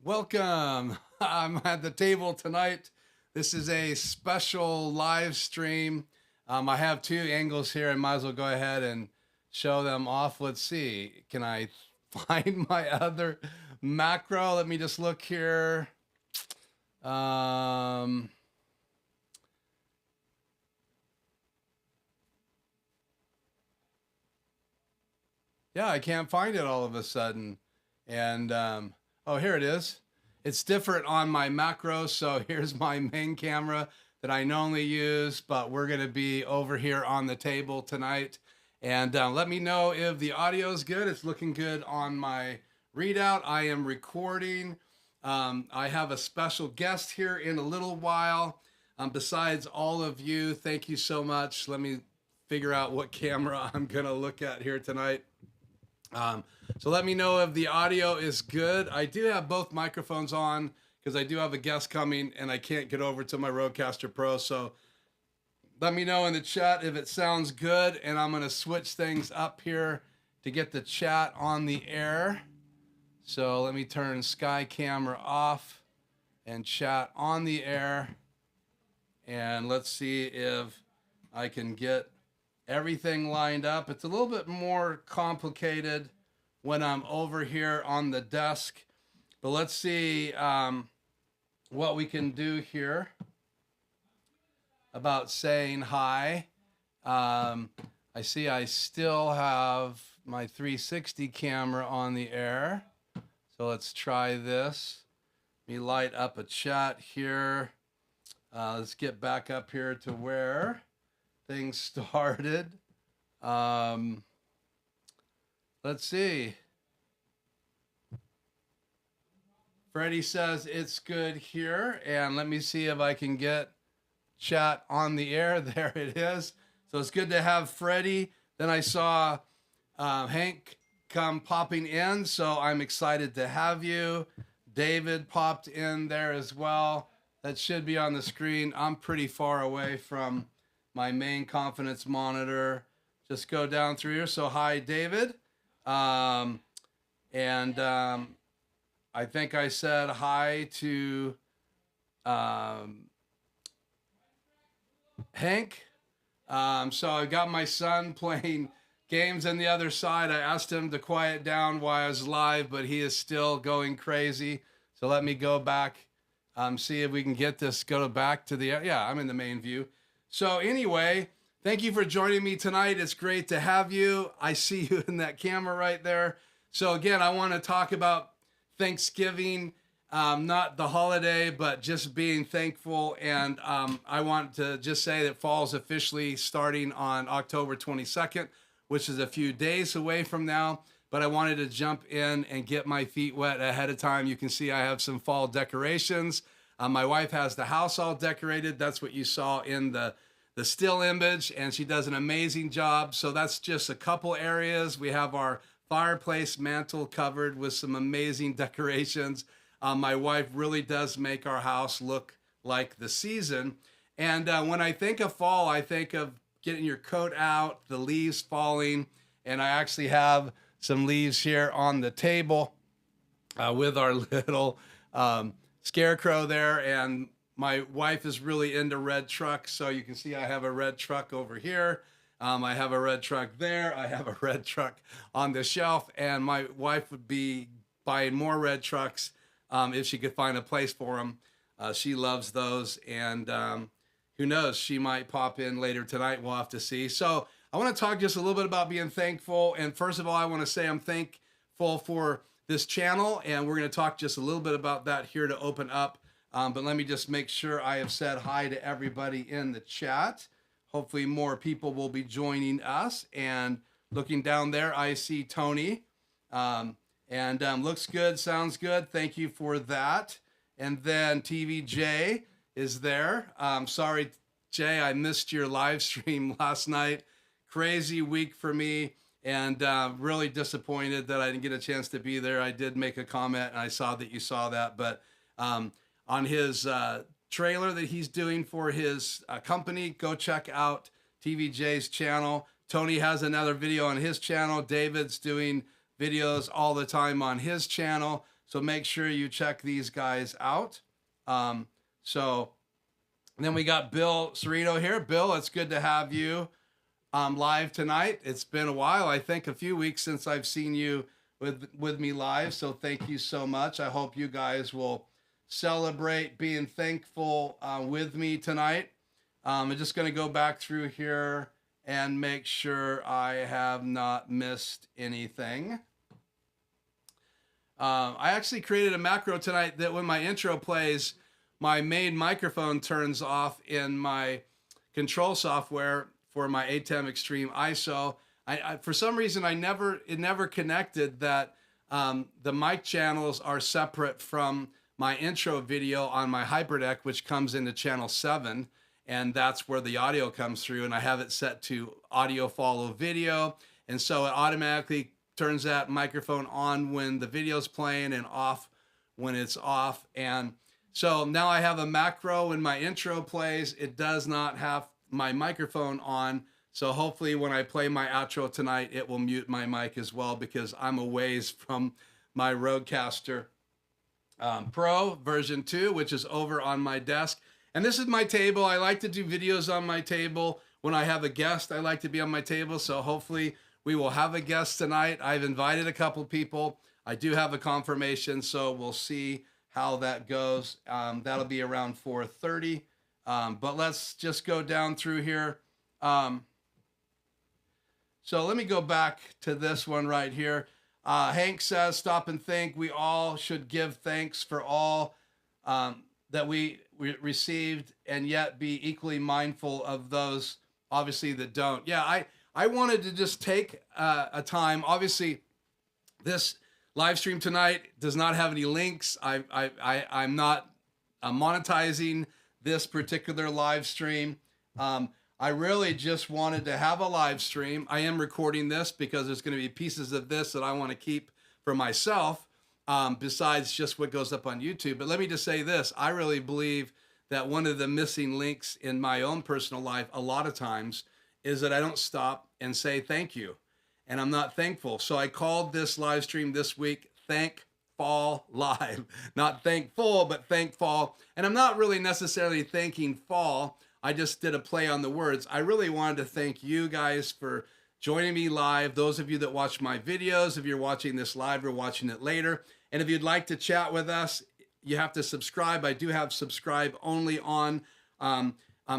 Welcome. I'm at the table tonight. This is a special live stream. I have two angles here. I might as well go ahead and show them off. Let's see. Can I find my other macro? Let me just look here. Um, yeah, I can't find it all of a sudden. And oh, here it is. It's different on my macro. So here's my main camera that I normally use, but we're going to be over here on the table tonight. And let me know if the audio is good. It's looking good on my readout. I am recording. I have a special guest here in a little while. Besides all of you, thank you so much. Let me figure out what camera I'm going to look at here tonight. So let me know if the audio is good. I do have both microphones on because I do have a guest coming and I can't get over to my Rodecaster Pro. So let me know in the chat if it sounds good, and I'm going to switch things up here to get the chat on the air. So let me turn Sky Camera off and chat on the air. And let's see if I can get everything lined up. It's a little bit more complicated when I'm over here on the desk, but let's see what we can do here about saying hi. I see I still have my 360 camera on the air, so let's try this. Let me light up a chat here. Let's get back up here to where things started. Let's see. Freddie says it's good here, and let me see if I can get chat on the air. There it is. So it's good to have Freddie. Then I saw Hank come popping in, so I'm excited to have you. David popped in there as well. That should be on the screen. I'm pretty far away from my main confidence monitor. Just go down through here. So hi, David. I think I said hi to Hank. So I got my son playing games on the other side. I asked him to quiet down while I was live, but he is still going crazy. So let me go back, see if we can get this, go back to the, yeah, I'm in the main view. So anyway, thank you for joining me tonight. It's great to have you. I see you in that camera right there. So again, I want to talk about Thanksgiving, not the holiday, but just being thankful. And I want to just say that fall is officially starting on October 22nd, which is a few days away from now. But I wanted to jump in and get my feet wet ahead of time. You can see I have some fall decorations. My wife has the house all decorated. That's what you saw in the still image, and she does an amazing job. So that's just a couple areas. We have our fireplace mantle covered with some amazing decorations. My wife really does make our house look like the season. And when I think of fall, I think of getting your coat out, the leaves falling, and I actually have some leaves here on the table with our little scarecrow there. And my wife is really into red trucks, so you can see I have a red truck over here. I have a red truck there. I have a red truck on the shelf, and my wife would be buying more red trucks if she could find a place for them. She loves those, and who knows, she might pop in later tonight. We'll have to see. So I want to talk just a little bit about being thankful. And first of all, I want to say I'm thankful for this channel, and we're going to talk just a little bit about that here to open up. But let me just make sure I have said hi to everybody in the chat. Hopefully more people will be joining us. And looking down there, I see Tony. Looks good, sounds good. Thank you for that. And then TVJ is there. Sorry, Jay, I missed your live stream last night. Crazy week for me, and really disappointed that I didn't get a chance to be there. I did make a comment, and I saw that you saw that. But on his trailer that he's doing for his company, go check out TVJ's channel. Tony has another video on his channel. David's doing videos all the time on his channel. So make sure you check these guys out. So then we got Bill Cerrito here. Bill, it's good to have you live tonight. It's been a while, I think a few weeks since I've seen you with me live. So thank you so much. I hope you guys will celebrate being thankful with me tonight. I'm just going to go back through here and make sure I have not missed anything. I actually created a macro tonight that when my intro plays, my main microphone turns off in my control software for my ATEM Extreme ISO. I for some reason, it never connected that the mic channels are separate from my intro video on my HyperDeck, which comes into channel 7. And that's where the audio comes through. And I have it set to audio follow video. And so it automatically turns that microphone on when the video's playing and off when it's off. And so now I have a macro when my intro plays. It does not have my microphone on. So hopefully when I play my outro tonight, it will mute my mic as well, because I'm a ways from my Rodecaster Pro version 2, which is over on my desk. And this is my table. I like to do videos on my table. When I have a guest, I like to be on my table. So hopefully we will have a guest tonight. I've invited a couple people. I do have a confirmation, so we'll see how that goes. That'll be around 4:30. But let's just go down through here. So let me go back to this one right here. Hank says, stop and think. We all should give thanks for all that we received, and yet be equally mindful of those, obviously, that don't. Yeah, I wanted to just take a time. Obviously, this live stream tonight does not have any links. I'm not monetizing this particular live stream. I really just wanted to have a live stream. I am recording this because there's going to be pieces of this that I want to keep for myself, besides just what goes up on YouTube. But let me just say this. I really believe that one of the missing links in my own personal life a lot of times is that I don't stop and say thank you. And I'm not thankful. So I called this live stream this week Thankful Live. Not thankful, but thankful. And I'm not really necessarily thanking fall. I just did a play on the words. I really wanted to thank you guys for joining me live. Those of you that watch my videos, if you're watching this live or watching it later. And if you'd like to chat with us, you have to subscribe. I do have subscribe only on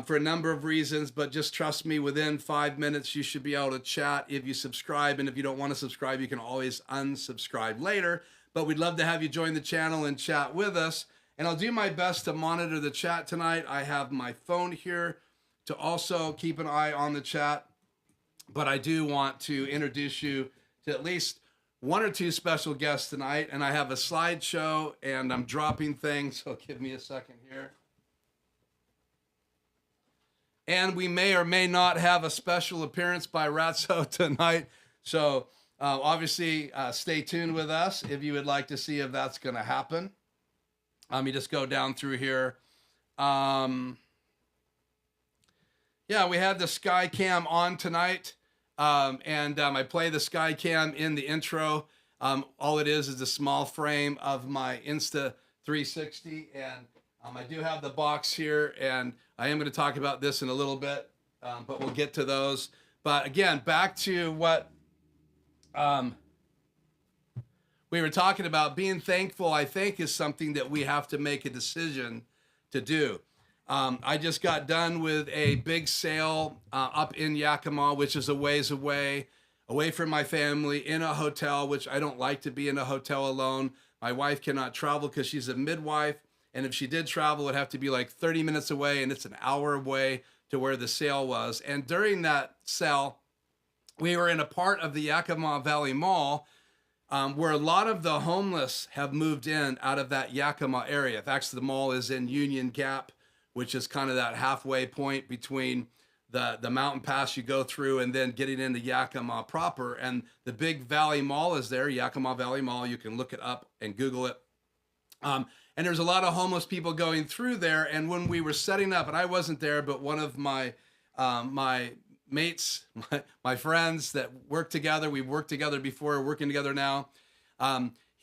for a number of reasons, but just trust me, within 5 minutes, you should be able to chat if you subscribe. And if you don't want to subscribe, you can always unsubscribe later. But we'd love to have you join the channel and chat with us. And I'll do my best to monitor the chat tonight. I have my phone here to also keep an eye on the chat. But I do want to introduce you to at least one or two special guests tonight. And I have a slideshow and I'm dropping things. So give me a second here. And we may or may not have a special appearance by Ratso tonight. So obviously stay tuned with us if you would like to see if that's going to happen. Let me just go down through here. Yeah, we had the Skycam on tonight. I play the Skycam in the intro. All it is a small frame of my Insta360. And I do have the box here, and I am going to talk about this in a little bit, but we'll get to those. But again, back to what we were talking about. Being thankful, I think, is something that we have to make a decision to do. I just got done with a big sale up in Yakima, which is a ways away from my family, in a hotel, which I don't like to be in a hotel alone. My wife cannot travel because she's a midwife. And if she did travel, it'd have to be like 30 minutes away, and it's an hour away to where the sale was. And during that sale, we were in a part of the Yakima Valley Mall where a lot of the homeless have moved in out of that Yakima area. In fact, the mall is in Union Gap, which is kind of that halfway point between the mountain pass you go through and then getting into Yakima proper. And the big Valley Mall is there, Yakima Valley Mall. You can look it up and Google it. And there's a lot of homeless people going through there. And when we were setting up, and I wasn't there, but one of my mates, my friends that work together, we've worked together before, working together now.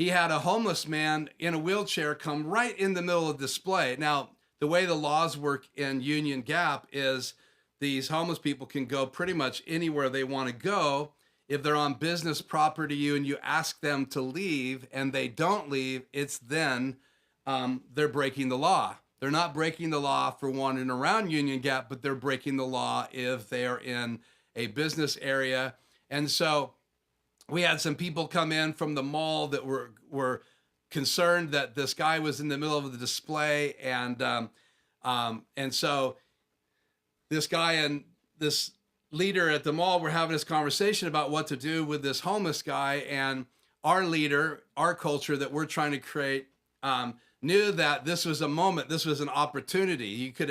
he had a homeless man in a wheelchair come right in the middle of the display. Now, the way the laws work in Union Gap is these homeless people can go pretty much anywhere they want to go. If they're on business property and you ask them to leave and they don't leave, it's then they're breaking the law. They're not breaking the law for wandering around Union Gap, but they're breaking the law if they are in a business area. And so we had some people come in from the mall that were concerned that this guy was in the middle of the display, and so this guy and this leader at the mall were having this conversation about what to do with this homeless guy. And our leader, our culture that we're trying to create, knew that this was a moment, this was an opportunity. You could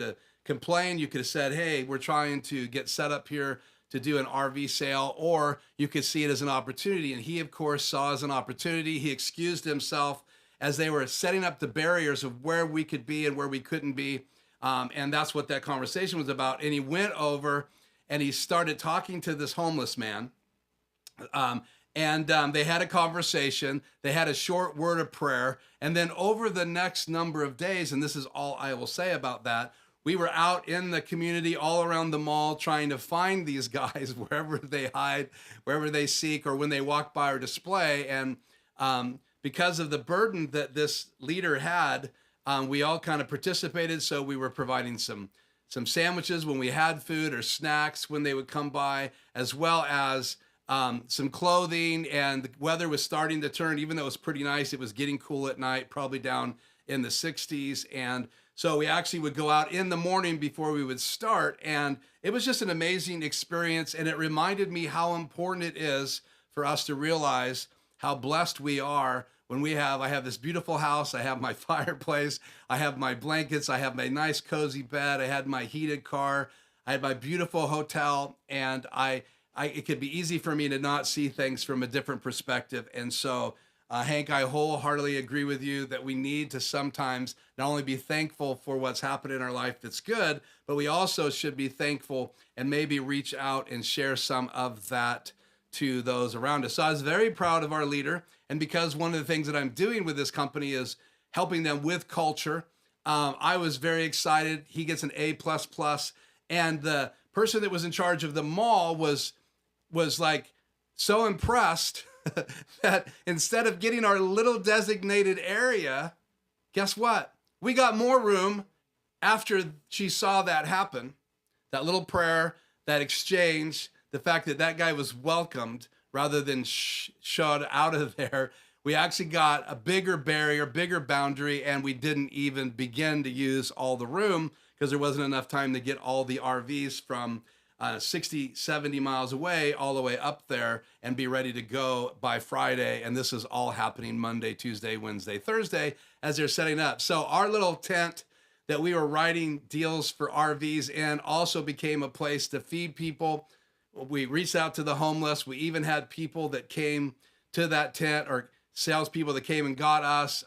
have complained, you could have said, "Hey, we're trying to get set up here to do an RV sale," or you could see it as an opportunity. And he, of course, saw it as an opportunity. He excused himself as they were setting up the barriers of where we could be and where we couldn't be. And that's what that conversation was about. And he went over and he started talking to this homeless man. They had a conversation. They had a short word of prayer. And then over the next number of days, and this is all I will say about that, we were out in the community all around the mall trying to find these guys wherever they hide, wherever they seek, or when they walk by our display. And because of the burden that this leader had, we all kind of participated. So we were providing some sandwiches when we had food, or snacks when they would come by, as well as some clothing. And the weather was starting to turn. Even though it was pretty nice, it was getting cool at night, probably down in the 60s. And so we actually would go out in the morning before we would start. And it was just an amazing experience. And it reminded me how important it is for us to realize how blessed we are when I have this beautiful house. I have my fireplace. I have my blankets. I have my nice cozy bed. I had my heated car. I had my beautiful hotel. And it could be easy for me to not see things from a different perspective. And so Hank, I wholeheartedly agree with you that we need to sometimes not only be thankful for what's happened in our life that's good, but we also should be thankful and maybe reach out and share some of that to those around us. So I was very proud of our leader. And because one of the things that I'm doing with this company is helping them with culture, I was very excited. He gets an A++. And the person that was in charge of the mall was like so impressed that instead of getting our little designated area, guess what? We got more room after she saw that happen. That little prayer, that exchange, the fact that that guy was welcomed rather than shot out of there. We actually got a bigger barrier, bigger boundary, and we didn't even begin to use all the room because there wasn't enough time to get all the RVs from 60, 70 miles away, all the way up there and be ready to go by Friday. And this is all happening Monday, Tuesday, Wednesday, Thursday as they're setting up. So our little tent that we were writing deals for RVs in also became a place to feed people. We reached out to the homeless. We even had people that came to that tent, or salespeople that came and got us.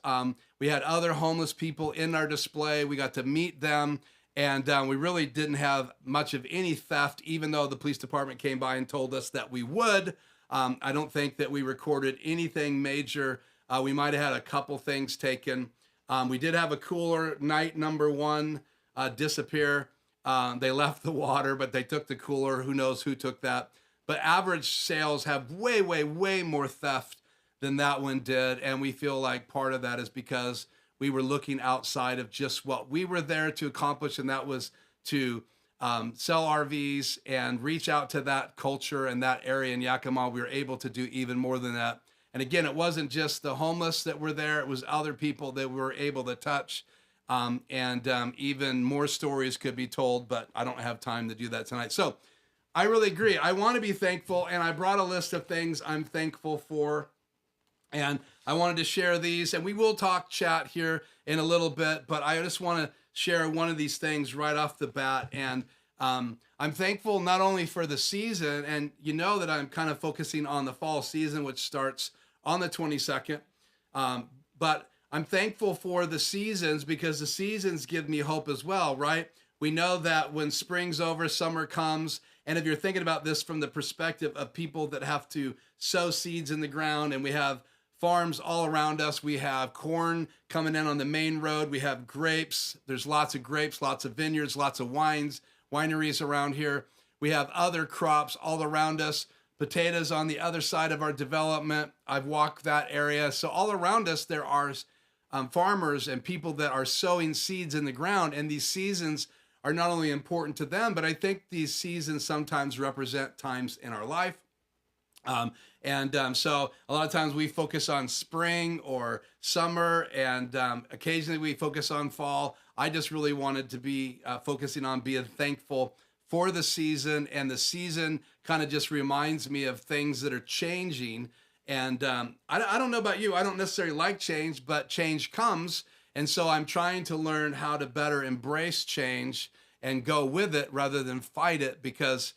We had other homeless people in our display. We got to meet them. And we really didn't have much of any theft, even though the police department came by and told us that we would. I don't think that we recorded anything major. We might have had a couple things taken. We did have a cooler, night number one, disappear. They left the water, but they took the cooler. Who knows who took that? But average sales have way, way, way more theft than that one did. And we feel like part of that is because we were looking outside of just what we were there to accomplish, and that was to sell RVs and reach out to that culture and that area in Yakima. We were able to do even more than that. And again, it wasn't just the homeless that were there. It was other people that we were able to touch. Even more stories could be told, but I don't have time to do that tonight. So I really agree. I want to be thankful, and I brought a list of things I'm thankful for. And I wanted to share these, and we will chat here in a little bit, but I just want to share one of these things right off the bat. And I'm thankful not only for the season, and you know that I'm kind of focusing on the fall season, which starts on the 22nd, but I'm thankful for the seasons because the seasons give me hope as well, right? We know that when spring's over, summer comes. And if you're thinking about this from the perspective of people that have to sow seeds in the ground, and we have farms all around us. We have corn coming in on the main road. We have grapes. There's lots of grapes, lots of vineyards, lots of wineries around here. We have other crops all around us. Potatoes on the other side of our development. I've walked that area. So all around us, there are farmers and people that are sowing seeds in the ground. And these seasons are not only important to them, but I think these seasons sometimes represent times in our life. So a lot of times we focus on spring or summer, and occasionally we focus on fall. I just really wanted to be focusing on being thankful for the season, and the season kind of just reminds me of things that are changing. And I don't know about you, I don't necessarily like change, but change comes. And so I'm trying to learn how to better embrace change and go with it rather than fight it, because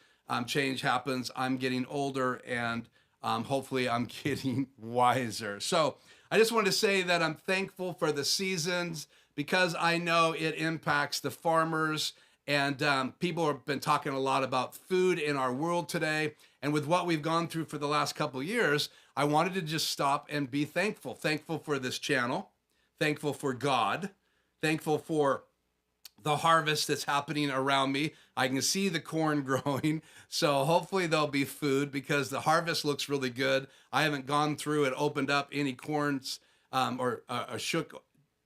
change happens. I'm getting older, and hopefully I'm getting wiser. So I just wanted to say that I'm thankful for the seasons, because I know it impacts the farmers. And people have been talking a lot about food in our world today. And with what we've gone through for the last couple of years, I wanted to just stop and be thankful. Thankful for this channel. Thankful for God. Thankful for the harvest that's happening around me. I can see the corn growing. So hopefully there'll be food, because the harvest looks really good. I haven't gone through and opened up any corns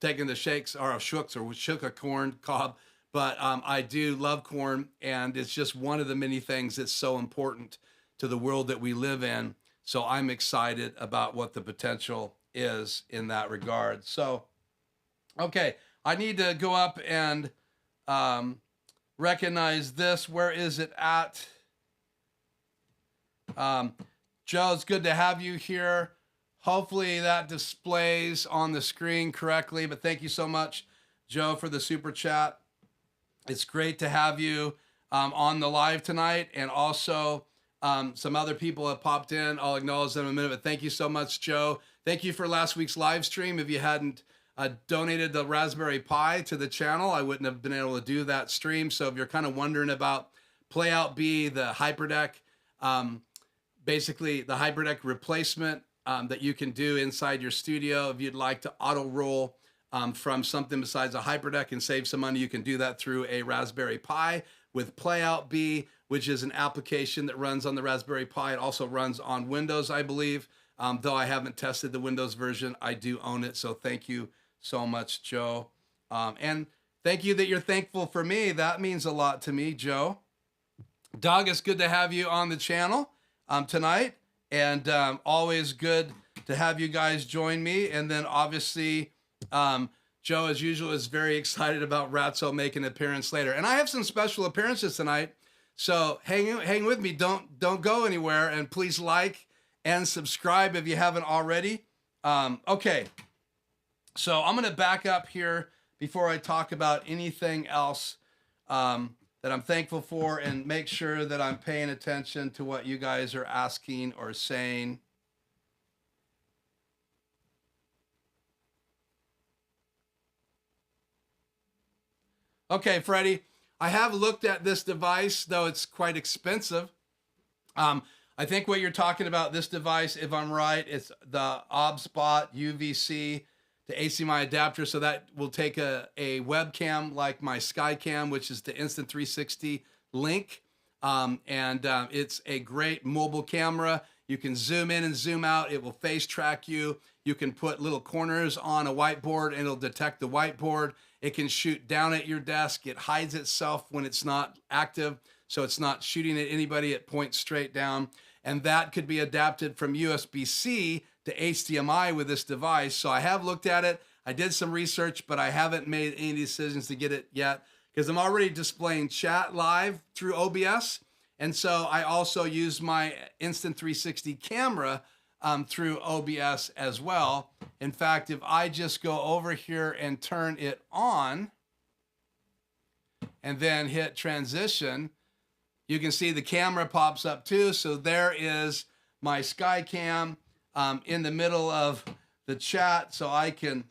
taken the shakes or shook a corn cob. But I do love corn, and it's just one of the many things that's so important to the world that we live in. So I'm excited about what the potential is in that regard. So, okay, I need to go up and recognize this. Where is it at? Joe, it's good to have you here. Hopefully that displays on the screen correctly, but thank you so much, Joe, for the super chat. It's great to have you on the live tonight, and also some other people have popped in. I'll acknowledge them in a minute, but thank you so much, Joe. Thank you for last week's live stream. If you hadn't donated the Raspberry Pi to the channel, I wouldn't have been able to do that stream. So if you're kind of wondering about Playout B, the HyperDeck, basically the HyperDeck replacement that you can do inside your studio, if you'd like to auto roll from something besides a HyperDeck and save some money, you can do that through a Raspberry Pi with Playout B, which is an application that runs on the Raspberry Pi. It also runs on Windows, I believe. Though I haven't tested the Windows version, I do own it. So thank you so much, Joe. And thank you that you're thankful for me. That means a lot to me, Joe. Doug, it's good to have you on the channel tonight. And always good to have you guys join me. And then obviously, Joe, as usual, is very excited about Ratso making an appearance later. And I have some special appearances tonight. So hang with me. Don't go anywhere. And please like and subscribe if you haven't already. Okay. So I'm going to back up here before I talk about anything else that I'm thankful for, and make sure that I'm paying attention to what you guys are asking or saying. Okay, Freddie, I have looked at this device, though it's quite expensive. I think what you're talking about, this device, if I'm right, it's the OBSBot UVC, the HDMI adapter. So that will take a webcam like my Skycam, which is the Instant 360 link. It's a great mobile camera. You can zoom in and zoom out. It will face track you. You can put little corners on a whiteboard and it'll detect the whiteboard. It can shoot down at your desk. It hides itself when it's not active, so it's not shooting at anybody. It points straight down. And that could be adapted from USB-C to HDMI with this device. So I have looked at it. I did some research, but I haven't made any decisions to get it yet, because I'm already displaying chat live through OBS. And so I also use my Instant 360 camera through OBS as well. In fact, if I just go over here and turn it on and then hit transition, you can see the camera pops up too. So there is my Skycam in the middle of the chat, so I can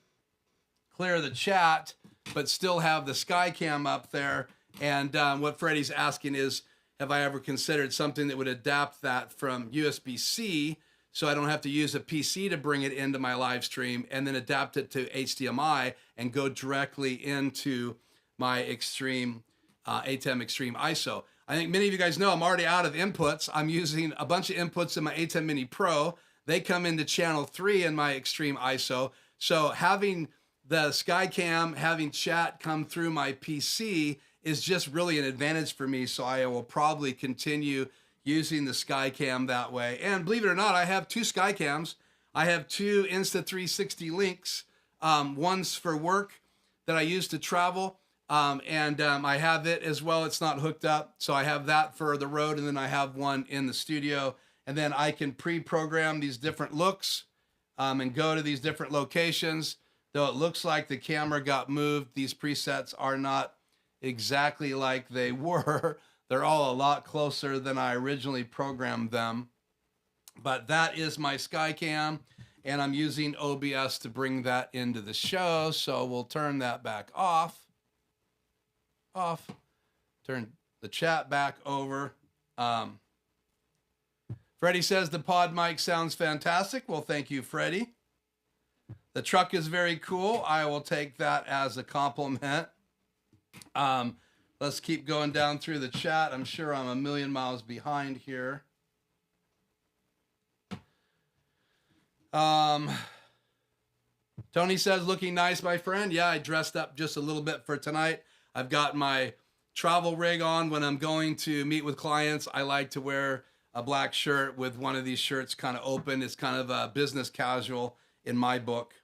clear the chat but still have the Skycam up there. And what Freddie's asking is, have I ever considered something that would adapt that from USB-C so I don't have to use a PC to bring it into my live stream and then adapt it to HDMI and go directly into my Extreme ATEM Extreme ISO. I think many of you guys know I'm already out of inputs. I'm using a bunch of inputs in my ATEM Mini Pro. They come into channel 3 in my Extreme ISO. So having the Skycam, having chat come through my PC is just really an advantage for me. So I will probably continue using the Skycam that way. And believe it or not, I have 2 Skycams. I have 2 Insta360 links. One's for work that I use to travel. I have it as well. It's not hooked up. So I have that for the road. And then I have one in the studio. And then I can pre-program these different looks and go to these different locations. Though it looks like the camera got moved, these presets are not exactly like they were. They're all a lot closer than I originally programmed them. But that is my Skycam, and I'm using OBS to bring that into the show. So we'll turn that back off. Turn the chat back over. Freddie says the pod mic sounds fantastic. Well, thank you, Freddie. The truck is very cool. I will take that as a compliment. Let's keep going down through the chat. I'm sure I'm a million miles behind here. Tony says, looking nice, my friend. Yeah, I dressed up just a little bit for tonight. I've got my travel rig on when I'm going to meet with clients. I like to wear a black shirt with one of these shirts kind of open. It's kind of a business casual in my book.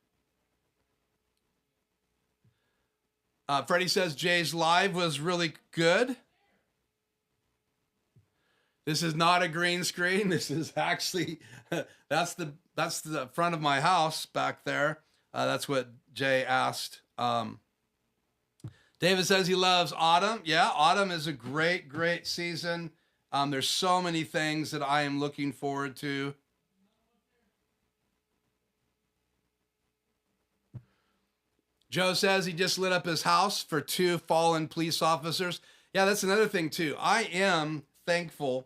Freddie says Jay's live was really good. This is not a green screen. This is actually, that's the front of my house back there. That's what Jay asked. David says he loves autumn. Yeah, autumn is a great, great season. There's so many things that I am looking forward to. Joe says he just lit up his house for 2 fallen police officers. Yeah, that's another thing too. I am thankful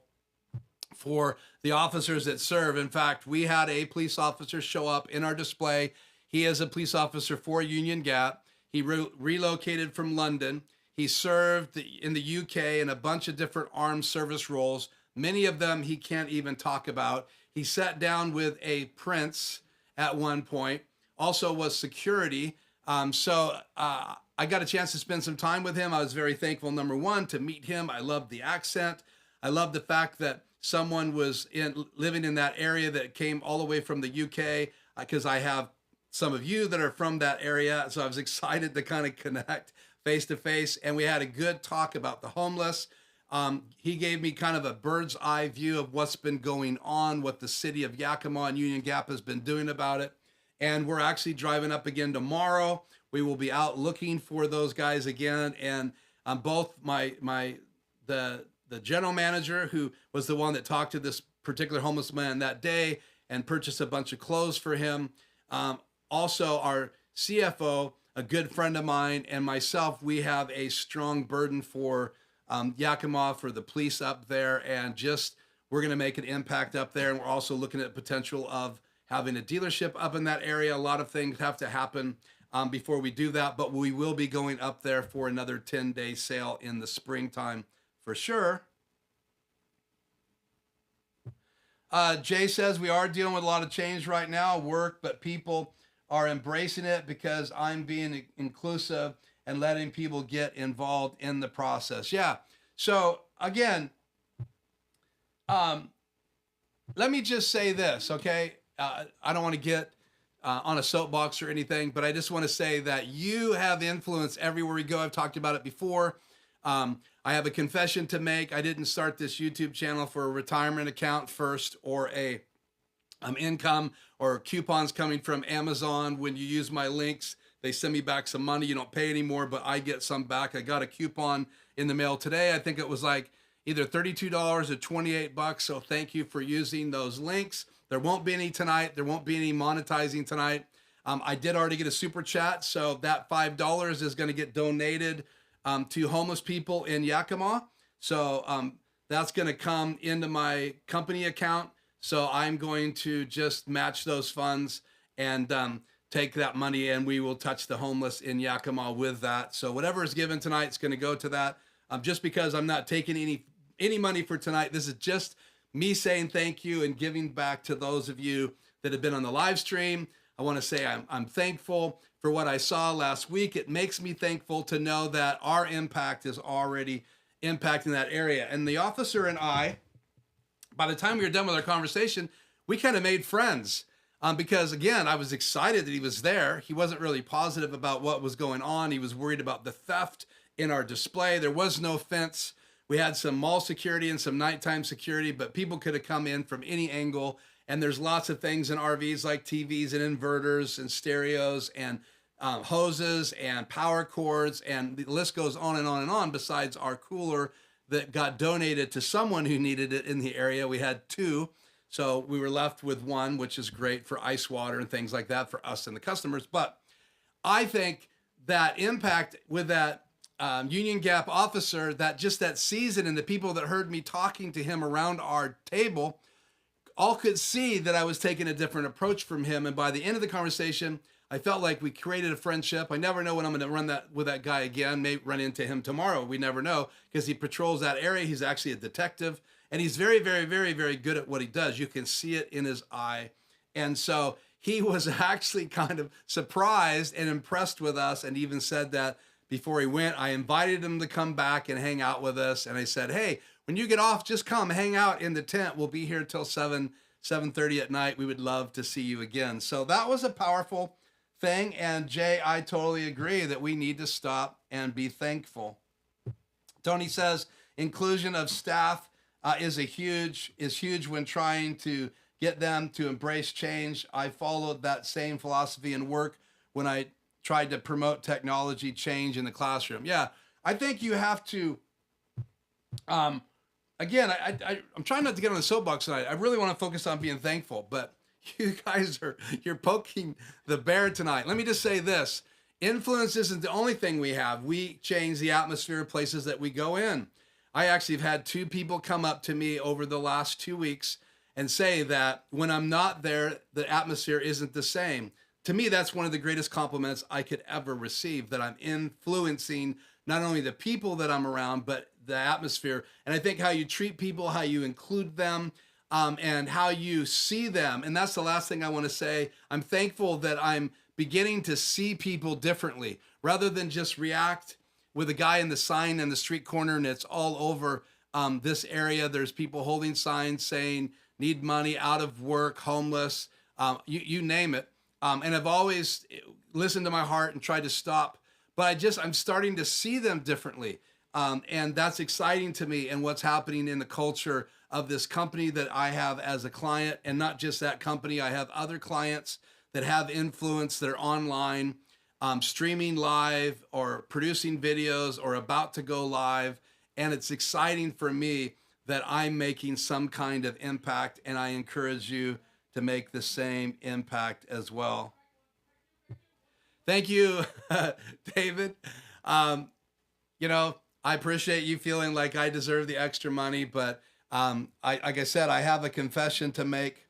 for the officers that serve. In fact, we had a police officer show up in our display. He is a police officer for Union Gap. He relocated from London. He served in the UK in a bunch of different armed service roles. Many of them he can't even talk about. He sat down with a prince at one point, also was security. I got a chance to spend some time with him. I was very thankful, number one, to meet him. I loved the accent. I loved the fact that someone was living in that area that came all the way from the UK, because I have some of you that are from that area. So I was excited to kind of connect face to face. And we had a good talk about the homeless. He gave me kind of a bird's eye view of what's been going on, what the city of Yakima and Union Gap has been doing about it. And we're actually driving up again tomorrow. We will be out looking for those guys again. And both the general manager, who was the one that talked to this particular homeless man that day and purchased a bunch of clothes for him. Also our CFO, a good friend of mine, and myself, we have a strong burden for Yakima, for the police up there. And just, we're going to make an impact up there. And we're also looking at potential of having a dealership up in that area. A lot of things have to happen before we do that, but we will be going up there for another 10-day sale in the springtime for sure. Jay says we are dealing with a lot of change right now, work, but people are embracing it because I'm being inclusive and letting people get involved in the process. Yeah. So again, let me just say this, okay? I don't want to get on a soapbox or anything, but I just want to say that you have influence everywhere we go. I've talked about it before. I have a confession to make. I didn't start this YouTube channel for a retirement account first, or a income or coupons coming from Amazon. When you use my links, they send me back some money. You don't pay anymore, but I get some back. I got a coupon in the mail today. I think it was like either $32 or $28. So thank you for using those links. There won't be any tonight. There won't be any monetizing tonight. I did already get a super chat, so that $5 is going to get donated to homeless people in Yakima. So that's going to come into my company account. So I'm going to just match those funds and take that money, and we will touch the homeless in Yakima with that. So whatever is given tonight is going to go to that. Just because I'm not taking any money for tonight, this is just me saying thank you and giving back to those of you that have been on the live stream. I want to say I'm thankful for what I saw last week. It makes me thankful to know that our impact is already impacting that area. And the officer and I, by the time we were done with our conversation, we kind of made friends. Because again, I was excited that he was there. He wasn't really positive about what was going on. He was worried about the theft in our display. There was no fence. We had some mall security and some nighttime security, but people could have come in from any angle. And there's lots of things in RVs like TVs and inverters and stereos and hoses and power cords, and the list goes on and on and on, besides our cooler that got donated to someone who needed it in the area. We had two. So we were left with one, which is great for ice water and things like that for us and the customers. But I think that impact with that Union Gap officer, that just that season, and the people that heard me talking to him around our table all could see that I was taking a different approach from him. And by the end of the conversation, I felt like we created a friendship. I never know when I'm going to run that with that guy again. May run into him tomorrow. We never know, because he patrols that area. He's actually a detective. And he's very, very, very, very good at what he does. You can see it in his eye. And so he was actually kind of surprised and impressed with us, and even said that before he went, I invited him to come back and hang out with us. And I said, hey, when you get off, just come hang out in the tent. We'll be here till 7:30 at night. We would love to see you again. So that was a powerful thing. And Jay, I totally agree that we need to stop and be thankful. Tony says inclusion of staff is huge when trying to get them to embrace change. I followed that same philosophy and work when I tried to promote technology change in the classroom. Yeah, I think you have to, again, I'm trying not to get on the soapbox tonight. I really want to focus on being thankful, but you guys you're poking the bear tonight. Let me just say this. Influence isn't the only thing we have. We change the atmosphere of places that we go in. I actually have had two people come up to me over the last 2 weeks and say that when I'm not there, the atmosphere isn't the same. To me, that's one of the greatest compliments I could ever receive, that I'm influencing not only the people that I'm around, but the atmosphere. And I think how you treat people, how you include them, and how you see them. And that's the last thing I want to say. I'm thankful that I'm beginning to see people differently, rather than just react with a guy in the sign in the street corner, and it's all over this area. There's people holding signs saying, need money, out of work, homeless, you name it. And I've always listened to my heart and tried to stop, but I'm starting to see them differently. And that's exciting to me, and what's happening in the culture of this company that I have as a client. And not just that company, I have other clients that have influence, that are online, streaming live or producing videos or about to go live. And it's exciting for me that I'm making some kind of impact, and I encourage you to make the same impact as well. Thank you, David. I appreciate you feeling like I deserve the extra money, but like I said, I have a confession to make.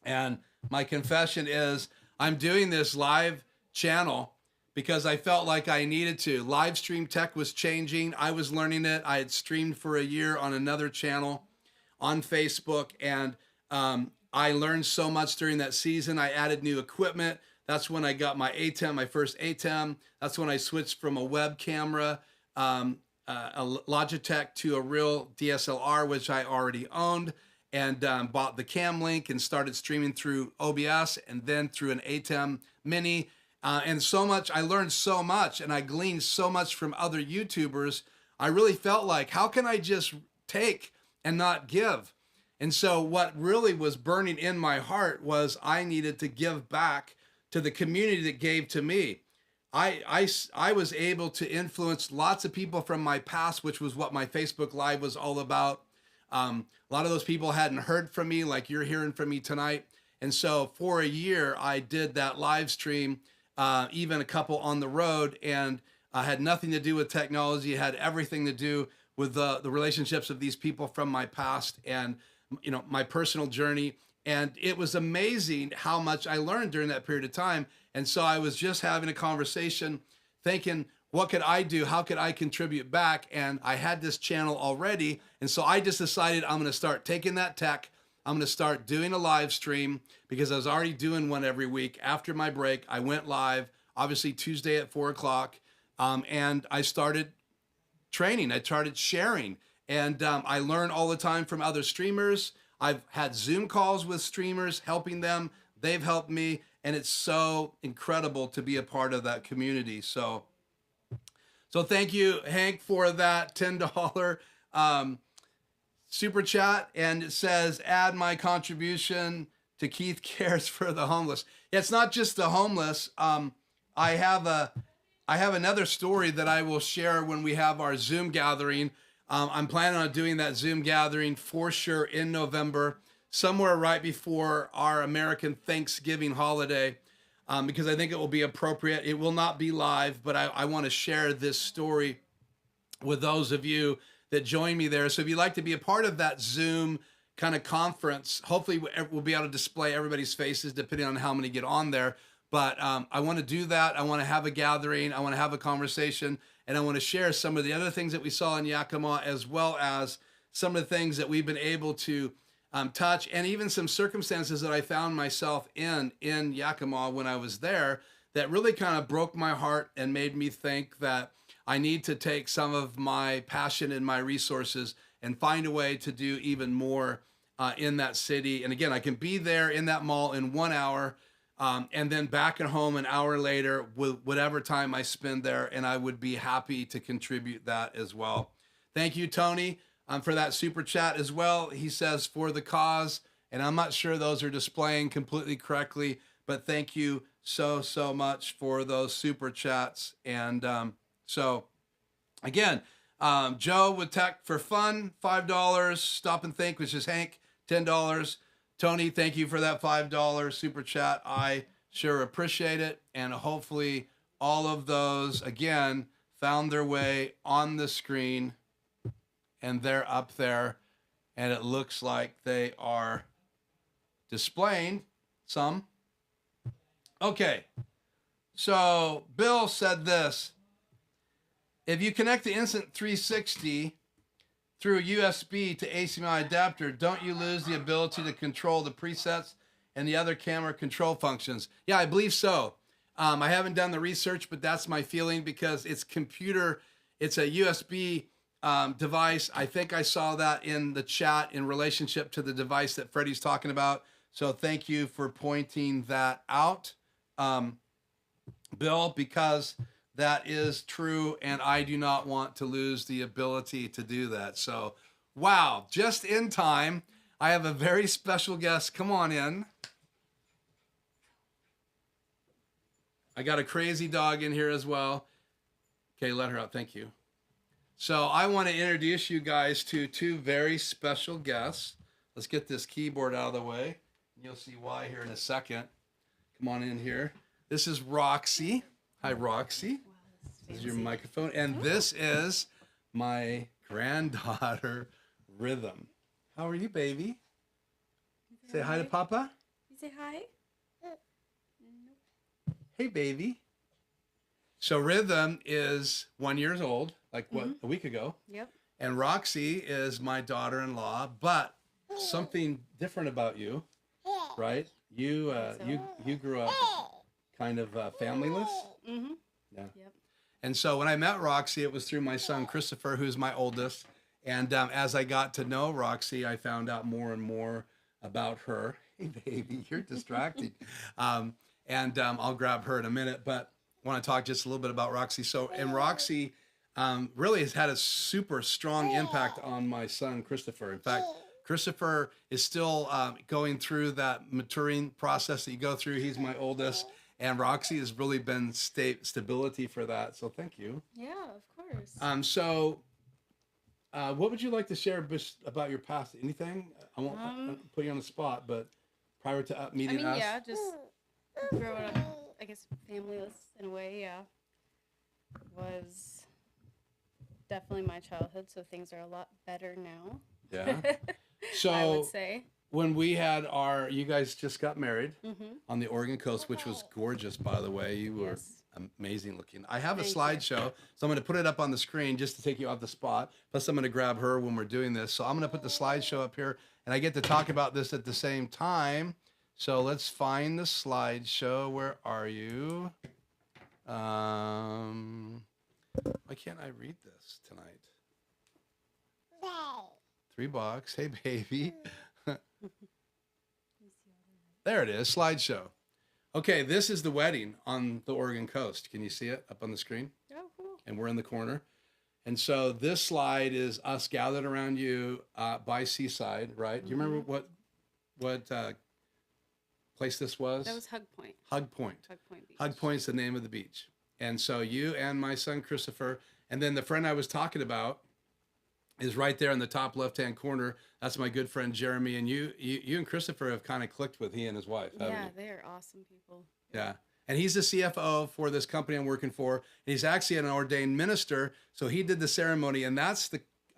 And my confession is I'm doing this live channel because I felt like I needed to. Live stream tech was changing. I was learning it. I had streamed for a year on another channel on Facebook, and I learned so much during that season. I added new equipment. That's when I got my ATEM, my first ATEM. That's when I switched from a web camera, a Logitech, to a real DSLR, which I already owned, and bought the Cam Link and started streaming through OBS and then through an ATEM Mini. And so much, I learned so much, and I gleaned so much from other YouTubers. I really felt like, how can I just take and not give? And so what really was burning in my heart was I needed to give back to the community that gave to me. I was able to influence lots of people from my past, which was what my Facebook Live was all about. A lot of those people hadn't heard from me like you're hearing from me tonight. And so for a year, I did that live stream, even a couple on the road, and had nothing to do with technology. It had everything to do with the relationships of these people from my past, and my personal journey. And it was amazing how much I learned during that period of time. And so I was just having a conversation thinking, what could I do? How could I contribute back? And I had this channel already. And so I just decided I'm going to start taking that tech. I'm going to start doing a live stream because I was already doing one every week. After my break, I went live, obviously Tuesday at 4:00. And I started training. I started sharing. And I learn all the time from other streamers. I've had Zoom calls with streamers, helping them. They've helped me. And it's so incredible to be a part of that community. So thank you, Hank, for that $10 super chat. And it says, add my contribution to Keith Cares for the Homeless. Yeah, it's not just the homeless. I have another story that I will share when we have our Zoom gathering. I'm planning on doing that Zoom gathering for sure in November, somewhere right before our American Thanksgiving holiday. Because I think it will be appropriate. It will not be live, but I want to share this story with those of you that join me there. So if you'd like to be a part of that Zoom kind of conference, hopefully we'll be able to display everybody's faces depending on how many get on there. But I want to do that. I want to have a gathering. I want to have a conversation. And I want to share some of the other things that we saw in Yakima, as well as some of the things that we've been able to touch, and even some circumstances that I found myself in Yakima when I was there that really kind of broke my heart and made me think that I need to take some of my passion and my resources and find a way to do even more in that city. And again, I can be there in that mall in 1 hour and then back at home an hour later with whatever time I spend there, and I would be happy to contribute that as well. Thank you, Tony. For that super chat as well. He says, for the cause, and I'm not sure those are displaying completely correctly, but thank you so much for those super chats. And so again, Joe with Tech for Fun, $5. Stop and Think, which is Hank, $10. Tony, thank you for that $5 super chat. I sure appreciate it. And hopefully all of those, again, found their way on the screen. And they're up there, and it looks like they are displaying some. Okay, so Bill said this. If you connect the Instant 360 through a USB to HDMI adapter, don't you lose the ability to control the presets and the other camera control functions? Yeah, I believe so. I haven't done the research, but that's my feeling because it's a USB device. I think I saw that in the chat in relationship to the device that Freddie's talking about. So thank you for pointing that out, Bill, because that is true. And I do not want to lose the ability to do that. So, wow, just in time. I have a very special guest. Come on in. I got a crazy dog in here as well. Okay, let her out. Thank you. So I want to introduce you guys to two very special guests. Let's get this keyboard out of the way. You'll see why here in a second. Come on in here. This is Roxy. Hi, Roxy. This is your microphone. And this is my granddaughter, Rhythm. How are you, baby? Say hi to Papa. You say hi? Hey, baby. So Rhythm is 1 year old, like what, a week ago. Yep. And Roxy is my daughter-in-law, but something different about you, right? You grew up kind of familyless. Mm-hmm. Yeah. Yep. And so when I met Roxy, it was through my son Christopher, who's my oldest. And as I got to know Roxy, I found out more and more about her. Hey, baby, you're distracting. I'll grab her in a minute, but I want to talk just a little bit about Roxy. So, and Roxy really has had a super strong impact on my son, Christopher. In fact, Christopher is still going through that maturing process that you go through. He's my oldest, and Roxy has really been stability for that. So thank you. Yeah, of course. What would you like to share about your past? Anything? I won't put you on the spot, but prior to meeting us. Yeah, just growing up, I guess, familyless in a way, yeah. Was definitely my childhood, so things are a lot better now. Yeah. I would So say. when we had you guys just got married Mm-hmm. on the Oregon coast, which was gorgeous, by the way. You were Yes. amazing looking. I have a Thank you. slideshow, so I'm going to put it up on the screen just to take you off the spot. Plus, I'm going to grab her when we're doing this. So I'm going to put the slideshow up here, and I get to talk about this at the same time. So let's find the slideshow. Where are you? Why can't I read this tonight? $3. Hey, baby. There it is, slideshow. Okay, this is the wedding on the Oregon coast. Can you see it up on the screen? Oh, cool. And we're in the corner. And so this slide is us gathered around you by Seaside, right? Do you remember what place this was? That was Hug Point. Hug Point. Hug Point Beach. Hug Point's the name of the beach. And so you and my son Christopher, and then the friend I was talking about is right there in the top left-hand corner. That's my good friend Jeremy. And you and Christopher have kind of clicked with he and his wife, haven't Yeah, you? they are awesome people. Yeah. And he's the CFO for this company I'm working for. And he's actually an ordained minister. So he did the ceremony. And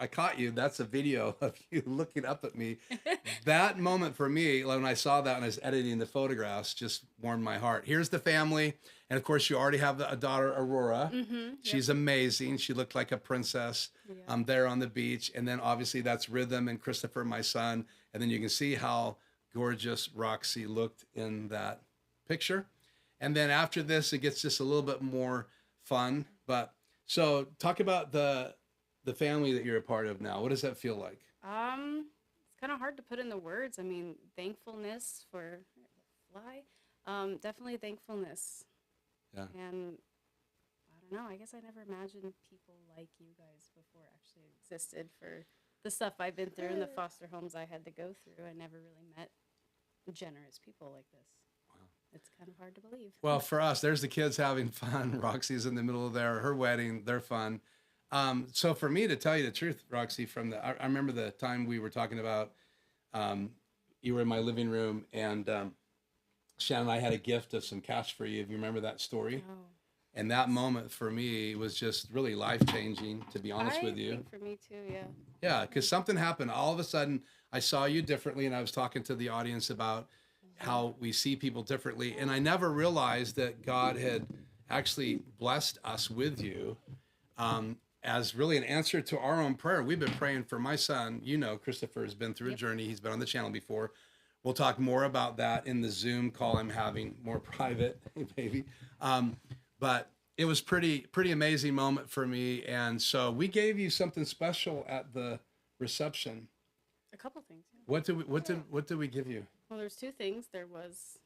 I caught you. That's a video of you looking up at me. That moment for me, when I saw that and I was editing the photographs, just warmed my heart. Here's the family. And of course, you already have a daughter, Aurora. Mm-hmm. She's amazing. She looked like a princess there on the beach. And then obviously that's Rhythm and Christopher, my son. And then you can see how gorgeous Roxy looked in that picture. And then after this, it gets just a little bit more fun. But so talk about the family that you're a part of now. What does that feel like? It's kind of hard to put in the words. I mean, thankfulness for fly. Definitely thankfulness. Yeah. And I don't know. I guess I never imagined people like you guys before actually existed for the stuff I've been through and the foster homes I had to go through. I never really met generous people like this. It's kind of hard to believe. Well, for us, there's the kids having fun. Roxy's in the middle of her wedding. They're fun. So for me, to tell you the truth, Roxy, I remember the time we were talking about, you were in my living room and Shannon and I had a gift of some cash for you. If you remember that story. Oh. And that moment for me was just really life-changing, to be honest with you. I think for me too, yeah. Yeah, because something happened. All of a sudden, I saw you differently, and I was talking to the audience about how we see people differently. And I never realized that God had actually blessed us with you as really an answer to our own prayer. We've been praying for my son. You know, Christopher has been through a journey. He's been on the channel before. We'll talk more about that in the Zoom call I'm having, more private, baby. But it was pretty amazing moment for me. And so we gave you something special at the reception. A couple things. Yeah. What did we give you? Well, there's two things. There was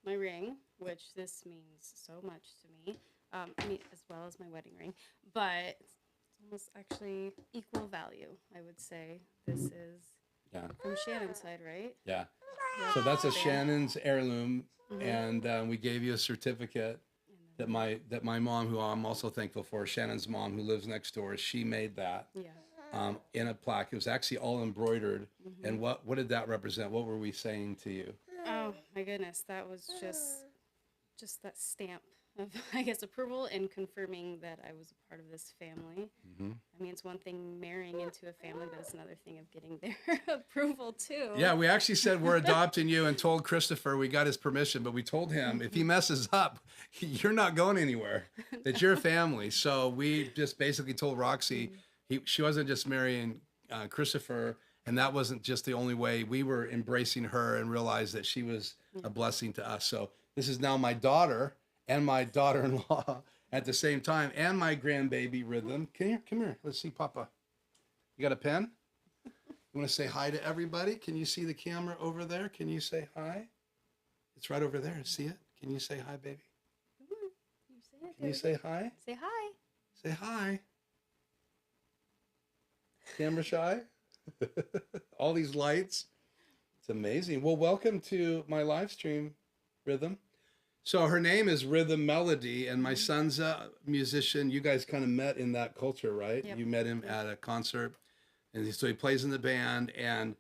my ring, which this means so much to me. I mean, as well as my wedding ring, but it's almost actually equal value, I would say. This is from Shannon's side, right? Yeah. Yep. So that's a Shannon's heirloom, and we gave you a certificate that my mom, who I'm also thankful for, Shannon's mom, who lives next door, she made that. Yeah. In a plaque. It was actually all embroidered. And what did that represent? What were we saying to you? Oh my goodness, that was just that stamp of, I guess, approval and confirming that I was a part of this family. I mean, it's one thing marrying into a family, but it's another thing of getting their approval too. Yeah, we actually said we're adopting you and told Christopher, we got his permission, but we told him if he messes up, you're not going anywhere, that you're a family. So we just basically told Roxy, she wasn't just marrying Christopher, and that wasn't just the only way. We were embracing her and realized that she was a blessing to us. So this is now my daughter and my daughter-in-law at the same time, and my grandbaby Rhythm. Come here. Let's see, Papa. You got a pen? You want to say hi to everybody? Can you see the camera over there? Can you say hi? It's right over there. See it? Can you say hi, baby? Can you say hi? Say hi. Say hi. Camera shy? All these lights. It's amazing. Well, welcome to my live stream, Rhythm. So her name is Rhythm Melody, and my son's a musician. You guys kind of met in that culture, right? Yep. You met him at a concert, and so he plays in the band, and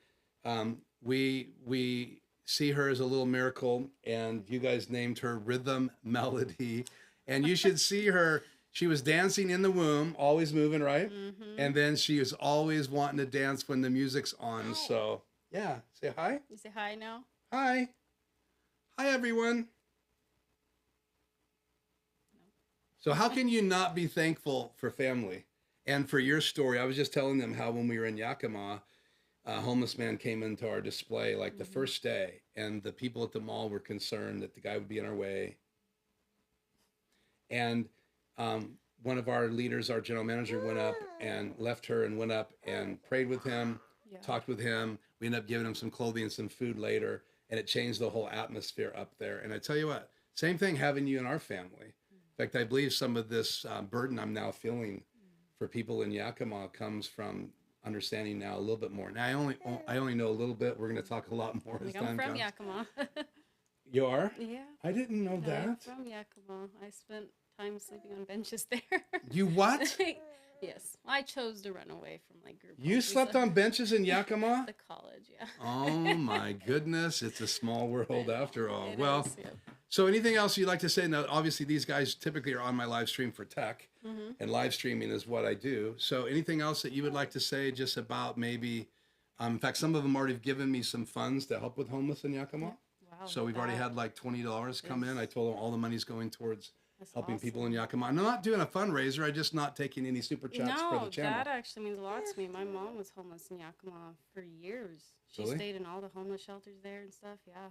we see her as a little miracle, and you guys named her Rhythm Melody, and you should see her. She was dancing in the womb, always moving, right? And then she is always wanting to dance when the music's on. So Yeah. Say hi. You say hi now? Hi. Hi, everyone. So how can you not be thankful for family and for your story? I was just telling them how when we were in Yakima, a homeless man came into our display like the first day, and the people at the mall were concerned that the guy would be in our way. And one of our leaders, our general manager, went up and left her and went up and prayed with him, Yeah. talked with him. We ended up giving him some clothing and some food later, and it changed the whole atmosphere up there. And I tell you what, same thing having you in our family. In fact, I believe some of this burden I'm now feeling for people in Yakima comes from understanding now a little bit more. Now I only know a little bit. We're going to talk a lot more as time I'm from comes. Yakima. You are? Yeah. I didn't know that. I'm from Yakima. I spent time sleeping on benches there. You what? Yes. I chose to run away from like group. You slept on benches in Yakima? The college, yeah. Oh my goodness. It's a small world after all. It Well, is, yep. so anything else you'd like to say? Now, obviously these guys typically are on my live stream for tech, and live streaming is what I do. So anything else that you would like to say just about maybe, in fact, some of them already have given me some funds to help with homeless in Yakima. Wow. So we've already had like $20 come in. I told them all the money's going towards That's helping awesome. people in Yakima. I'm not doing a fundraiser. I'm just not taking any super chats for the channel. That actually means a lot to me. My mom was homeless in Yakima for years. She Really? stayed in all the homeless shelters there and stuff. Yeah.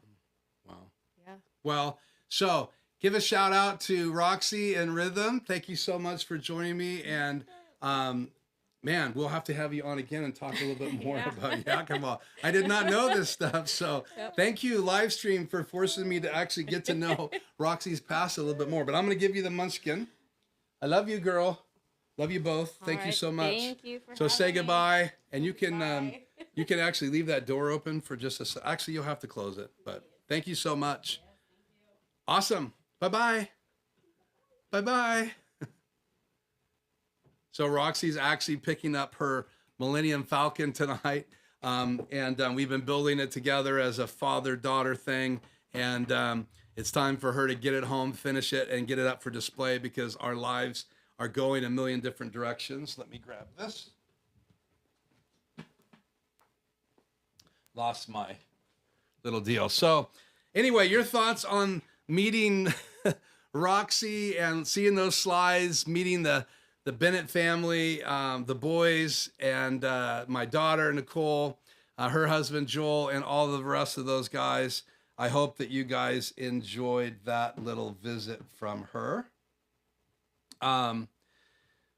Wow. Yeah. Well, so give a shout out to Roxy and Rhythm. Thank you so much for joining me. And man, we'll have to have you on again and talk a little bit more Yeah. about Yakima. I did not know this stuff. So Yep. thank you, Livestream, for forcing me to actually get to know Roxy's past a little bit more. But I'm going to give you the munchkin. I love you, girl. Love you both. All Thank you right. so much. Thank you for So say having me. goodbye, and you can Bye. you can actually leave that door open for just a second. Actually, you'll have to close it. But thank you so much. Awesome. Bye-bye. Bye-bye. So Roxy's actually picking up her Millennium Falcon tonight. And we've been building it together as a father-daughter thing. And it's time for her to get it home, finish it, and get it up for display because our lives are going a million different directions. Let me grab this. Lost my little deal. So anyway, your thoughts on meeting Roxy and seeing those slides, meeting the Bennett family, the boys, and my daughter, Nicole, her husband, Joel, and all the rest of those guys. I hope that you guys enjoyed that little visit from her.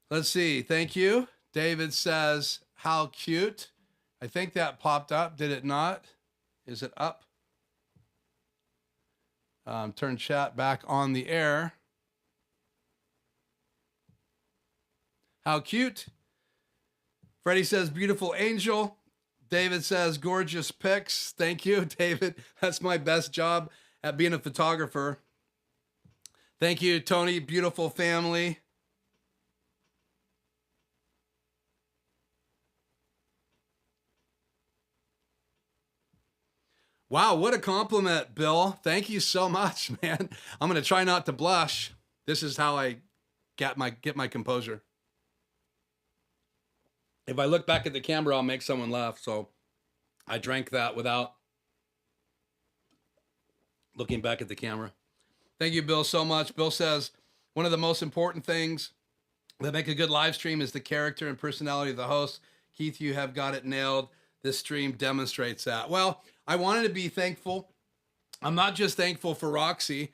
Let's see. Thank you. David says, how cute. I think that popped up. Did it not? Is it up? Turn chat back on the air. How cute. Freddie says, beautiful angel. David says, gorgeous pics. Thank you, David. That's my best job at being a photographer. Thank you, Tony. Beautiful family. Wow, what a compliment, Bill. Thank you so much, man. I'm going to try not to blush. This is how I get my composure. If I look back at the camera, I'll make someone laugh. So I drank that without looking back at the camera. Thank you, Bill, so much. Bill says, one of the most important things that make a good live stream is the character and personality of the host. Keith, you have got it nailed. This stream demonstrates that. Well, I wanted to be thankful. I'm not just thankful for Roxy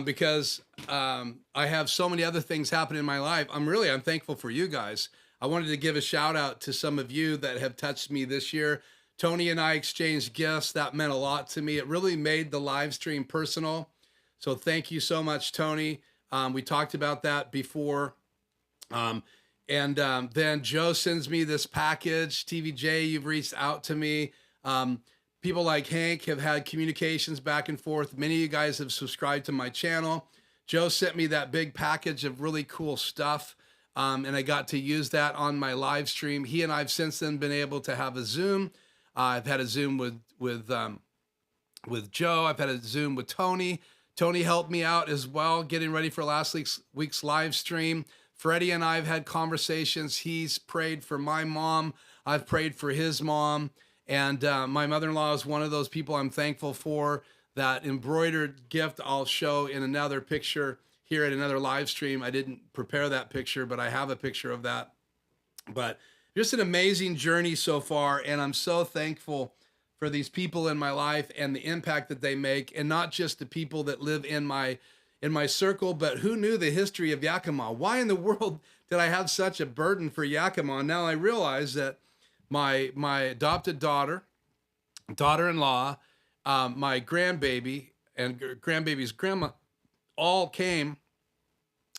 because I have so many other things happening in my life. I'm thankful for you guys. I wanted to give a shout out to some of you that have touched me this year. Tony and I exchanged gifts. That meant a lot to me. It really made the live stream personal. So thank you so much, Tony. We talked about that before. Then Joe sends me this package. TVJ, you've reached out to me. People like Hank have had communications back and forth. Many of you guys have subscribed to my channel. Joe sent me that big package of really cool stuff. And I got to use that on my live stream. He and I have since then been able to have a Zoom. I've had a Zoom with Joe. I've had a Zoom with Tony. Tony helped me out as well, getting ready for last week's live stream. Freddie and I have had conversations. He's prayed for my mom. I've prayed for his mom. And my mother-in-law is one of those people I'm thankful for. That embroidered gift I'll show in another picture here at another live stream. I didn't prepare that picture, but I have a picture of that. But just an amazing journey so far, and I'm so thankful for these people in my life and the impact that they make, and not just the people that live in my circle, but who knew the history of Yakima? Why in the world did I have such a burden for Yakima? Now I realize that my adopted daughter-in-law, my grandbaby, and grandbaby's grandma all came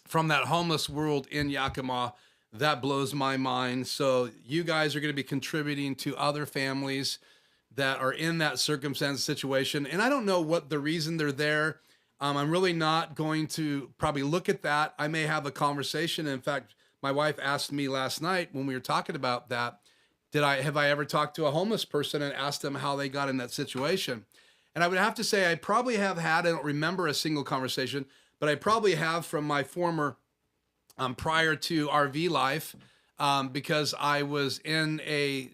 from that homeless world in Yakima. That blows my mind. So you guys are going to be contributing to other families that are in that circumstance situation. And I don't know what the reason they're there. I'm really not going to probably look at that. I may have a conversation. In fact, my wife asked me last night when we were talking about that, have I ever talked to a homeless person and asked them how they got in that situation? And I would have to say I probably have had, I don't remember a single conversation, but I probably have from my former prior to RV life, because I was in a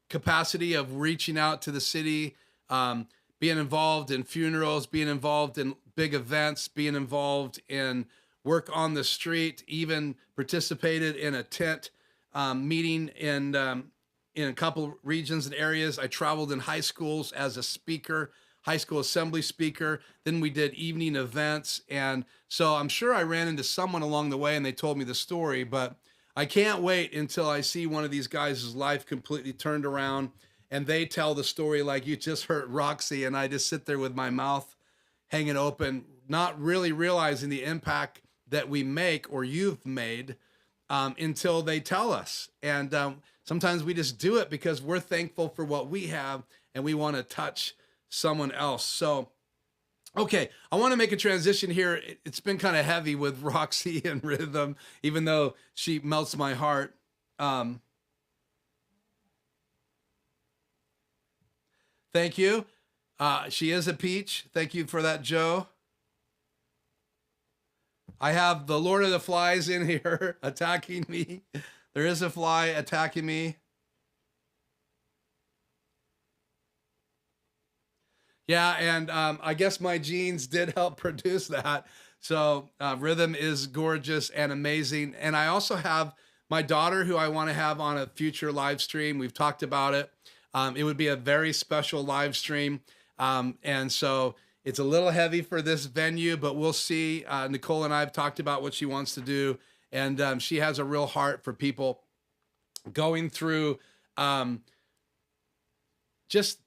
capacity of reaching out to the city, being involved in funerals, being involved in big events, being involved in work on the street, even participated in a tent meeting in a couple regions and areas. I traveled in high schools as a speaker, high school assembly speaker. Then we did evening events. And so I'm sure I ran into someone along the way and they told me the story, but I can't wait until I see one of these guys' life completely turned around and they tell the story like you just heard Roxy, and I just sit there with my mouth hanging open, not really realizing the impact that we make or you've made until they tell us. And sometimes we just do it because we're thankful for what we have and we want to touch someone else. So, okay, I want to make a transition here. It's been kind of heavy with Roxy and rhythm, even though she melts my heart. Thank you. She is a peach. Thank you for that, Joe. I have the Lord of the Flies in here attacking me. There is a fly attacking me. Yeah, and I guess my genes did help produce that. So rhythm is gorgeous and amazing. And I also have my daughter who I want to have on a future live stream. We've talked about it. It would be a very special live stream. And so it's a little heavy for this venue, but we'll see. Nicole and I have talked about what she wants to do. And she has a real heart for people going through just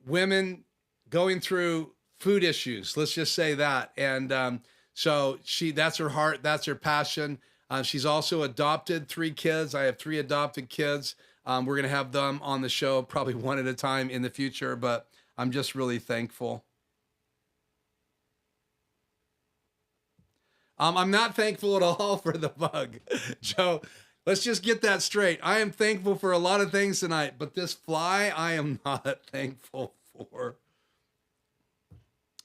women going through food issues. Let's just say that. And so that's her heart. That's her passion. She's also adopted 3 kids. I have 3 adopted kids. We're going to have them on the show probably one at a time in the future, but I'm just really thankful. I'm not thankful at all for the bug, Joe. Let's just get that straight. I am thankful for a lot of things tonight, but this fly, I am not thankful for.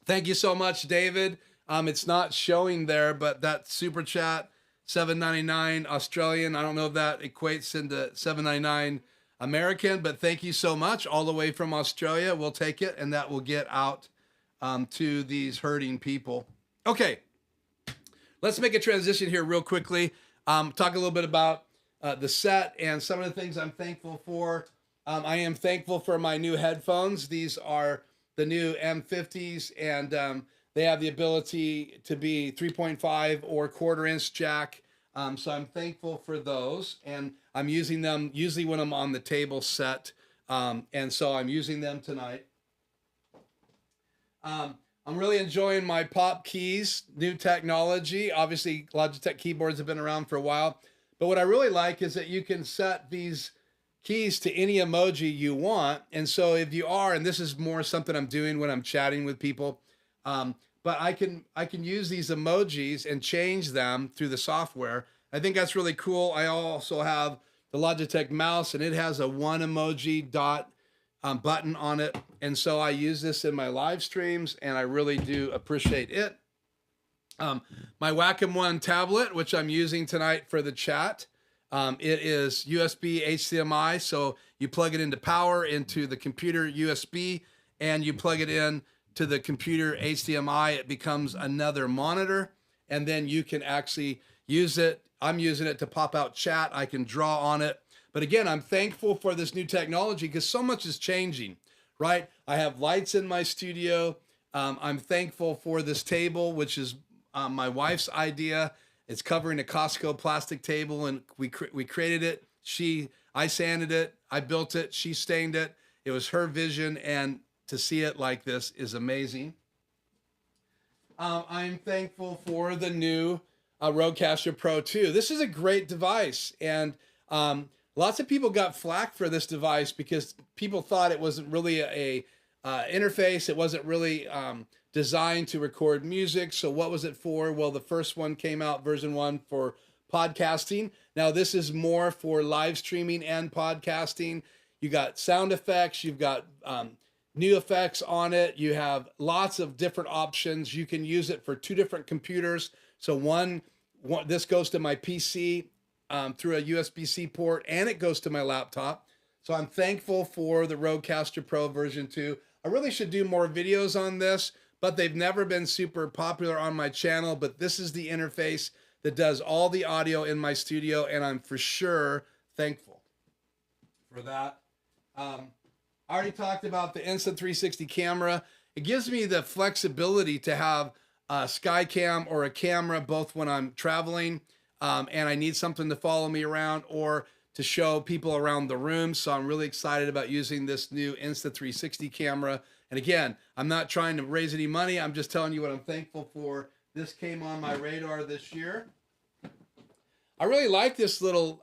Thank you so much, David. It's not showing there, but that super chat, $7.99 Australian. I don't know if that equates into $7.99 American, but thank you so much all the way from Australia. We'll take it, and that will get out to these hurting people. Okay, let's make a transition here real quickly. Talk a little bit about the set and some of the things I'm thankful for. I am thankful for my new headphones. These are the new M50s, and they have the ability to be 3.5 or 1/4 inch jack. So I'm thankful for those, and I'm using them usually when I'm on the table set. And so I'm using them tonight. I'm really enjoying my pop keys, new technology. Obviously, Logitech keyboards have been around for a while, but what I really like is that you can set these keys to any emoji you want. And so if you are, and this is more something I'm doing when I'm chatting with people, but I can use these emojis and change them through the software. I think that's really cool. I also have the Logitech mouse, and it has a one emoji dot button on it. And so I use this in my live streams, and I really do appreciate it. My Wacom One tablet, which I'm using tonight for the chat. It is USB HDMI, so you plug it into power into the computer USB, and you plug it in to the computer HDMI. It becomes another monitor, and then you can actually use it. I'm using it to pop out chat. I can draw on it. But again, I'm thankful for this new technology because so much is changing, right? I have lights in my studio. I'm thankful for this table, which is my wife's idea. It's covering a Costco plastic table, and we created it. I sanded it, I built it, she stained it. It was her vision, and to see it like this is amazing. I'm thankful for the new Rodecaster Pro 2. This is a great device, and lots of people got flack for this device because people thought it wasn't really a interface. It wasn't really designed to record music. So what was it for? Well, the first one came out, version 1, for podcasting. Now this is more for live streaming and podcasting. You got sound effects. You've got new effects on it. You have lots of different options. You can use it for 2 different computers. So one this goes to my PC through a USB-C port, and it goes to my laptop. So I'm thankful for the Rodecaster Pro version 2. I really should do more videos on this, but they've never been super popular on my channel. But this is the interface that does all the audio in my studio, and I'm for sure thankful for that. I already talked about the Insta360 camera. It gives me the flexibility to have a Skycam or a camera both when I'm traveling and I need something to follow me around or to show people around the room. So I'm really excited about using this new Insta360 camera. And again, I'm not trying to raise any money. I'm just telling you what I'm thankful for. This came on my radar this year. I really like this little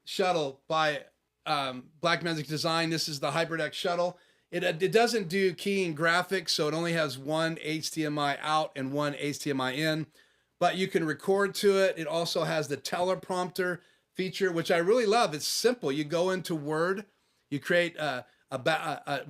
shuttle by Blackmagic Design. This is the HyperDeck shuttle. It doesn't do keying graphics, so it only has one HDMI out and one HDMI in, but you can record to it. It also has the teleprompter feature, which I really love. It's simple. You go into Word, you create a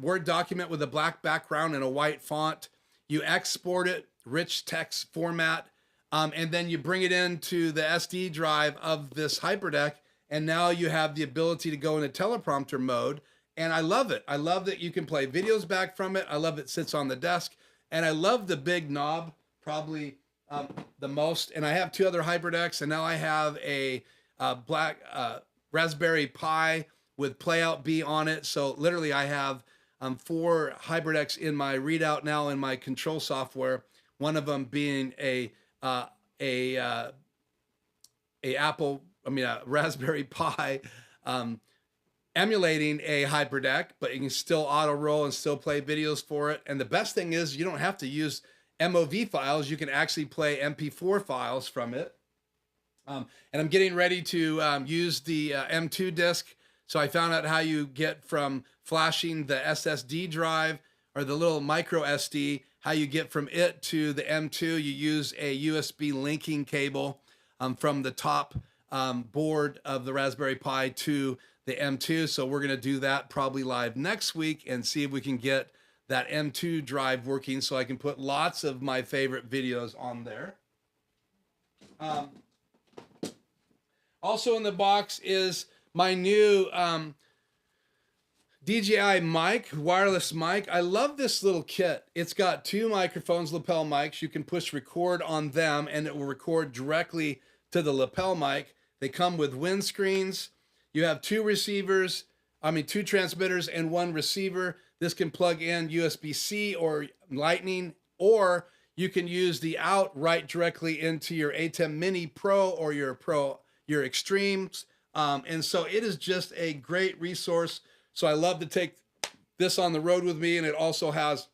Word document with a black background and a white font. You export it, rich text format, and then you bring it into the SD drive of this HyperDeck, and now you have the ability to go into teleprompter mode. And I love it. I love that you can play videos back from it. I love it sits on the desk. And I love the big knob, probably the most. And I have 2 other HyperDecks, and now I have a black Raspberry Pi with Playout B on it. So literally I have 4 HyperDecks in my readout now in my control software. One of them being a Raspberry Pi emulating a HyperDeck, but you can still auto roll and still play videos for it. And the best thing is you don't have to use MOV files. You can actually play MP4 files from it. And I'm getting ready to use the M2 disk. So I found out how you get from flashing the SSD drive or the little micro SD, how you get from it to the M2. You use a USB linking cable from the top board of the Raspberry Pi to the M2. So we're going to do that probably live next week and see if we can get that M2 drive working so I can put lots of my favorite videos on there. Also in the box is my new DJI mic, wireless mic. I love this little kit. It's got 2 microphones, lapel mics. You can push record on them and it will record directly to the lapel mic. They come with windscreens. You have 2 transmitters and 1 receiver. This can plug in USB-C or Lightning, or you can use the out right directly into your ATEM Mini Pro or your Extremes. And so it is just a great resource. So I love to take this on the road with me, and it also has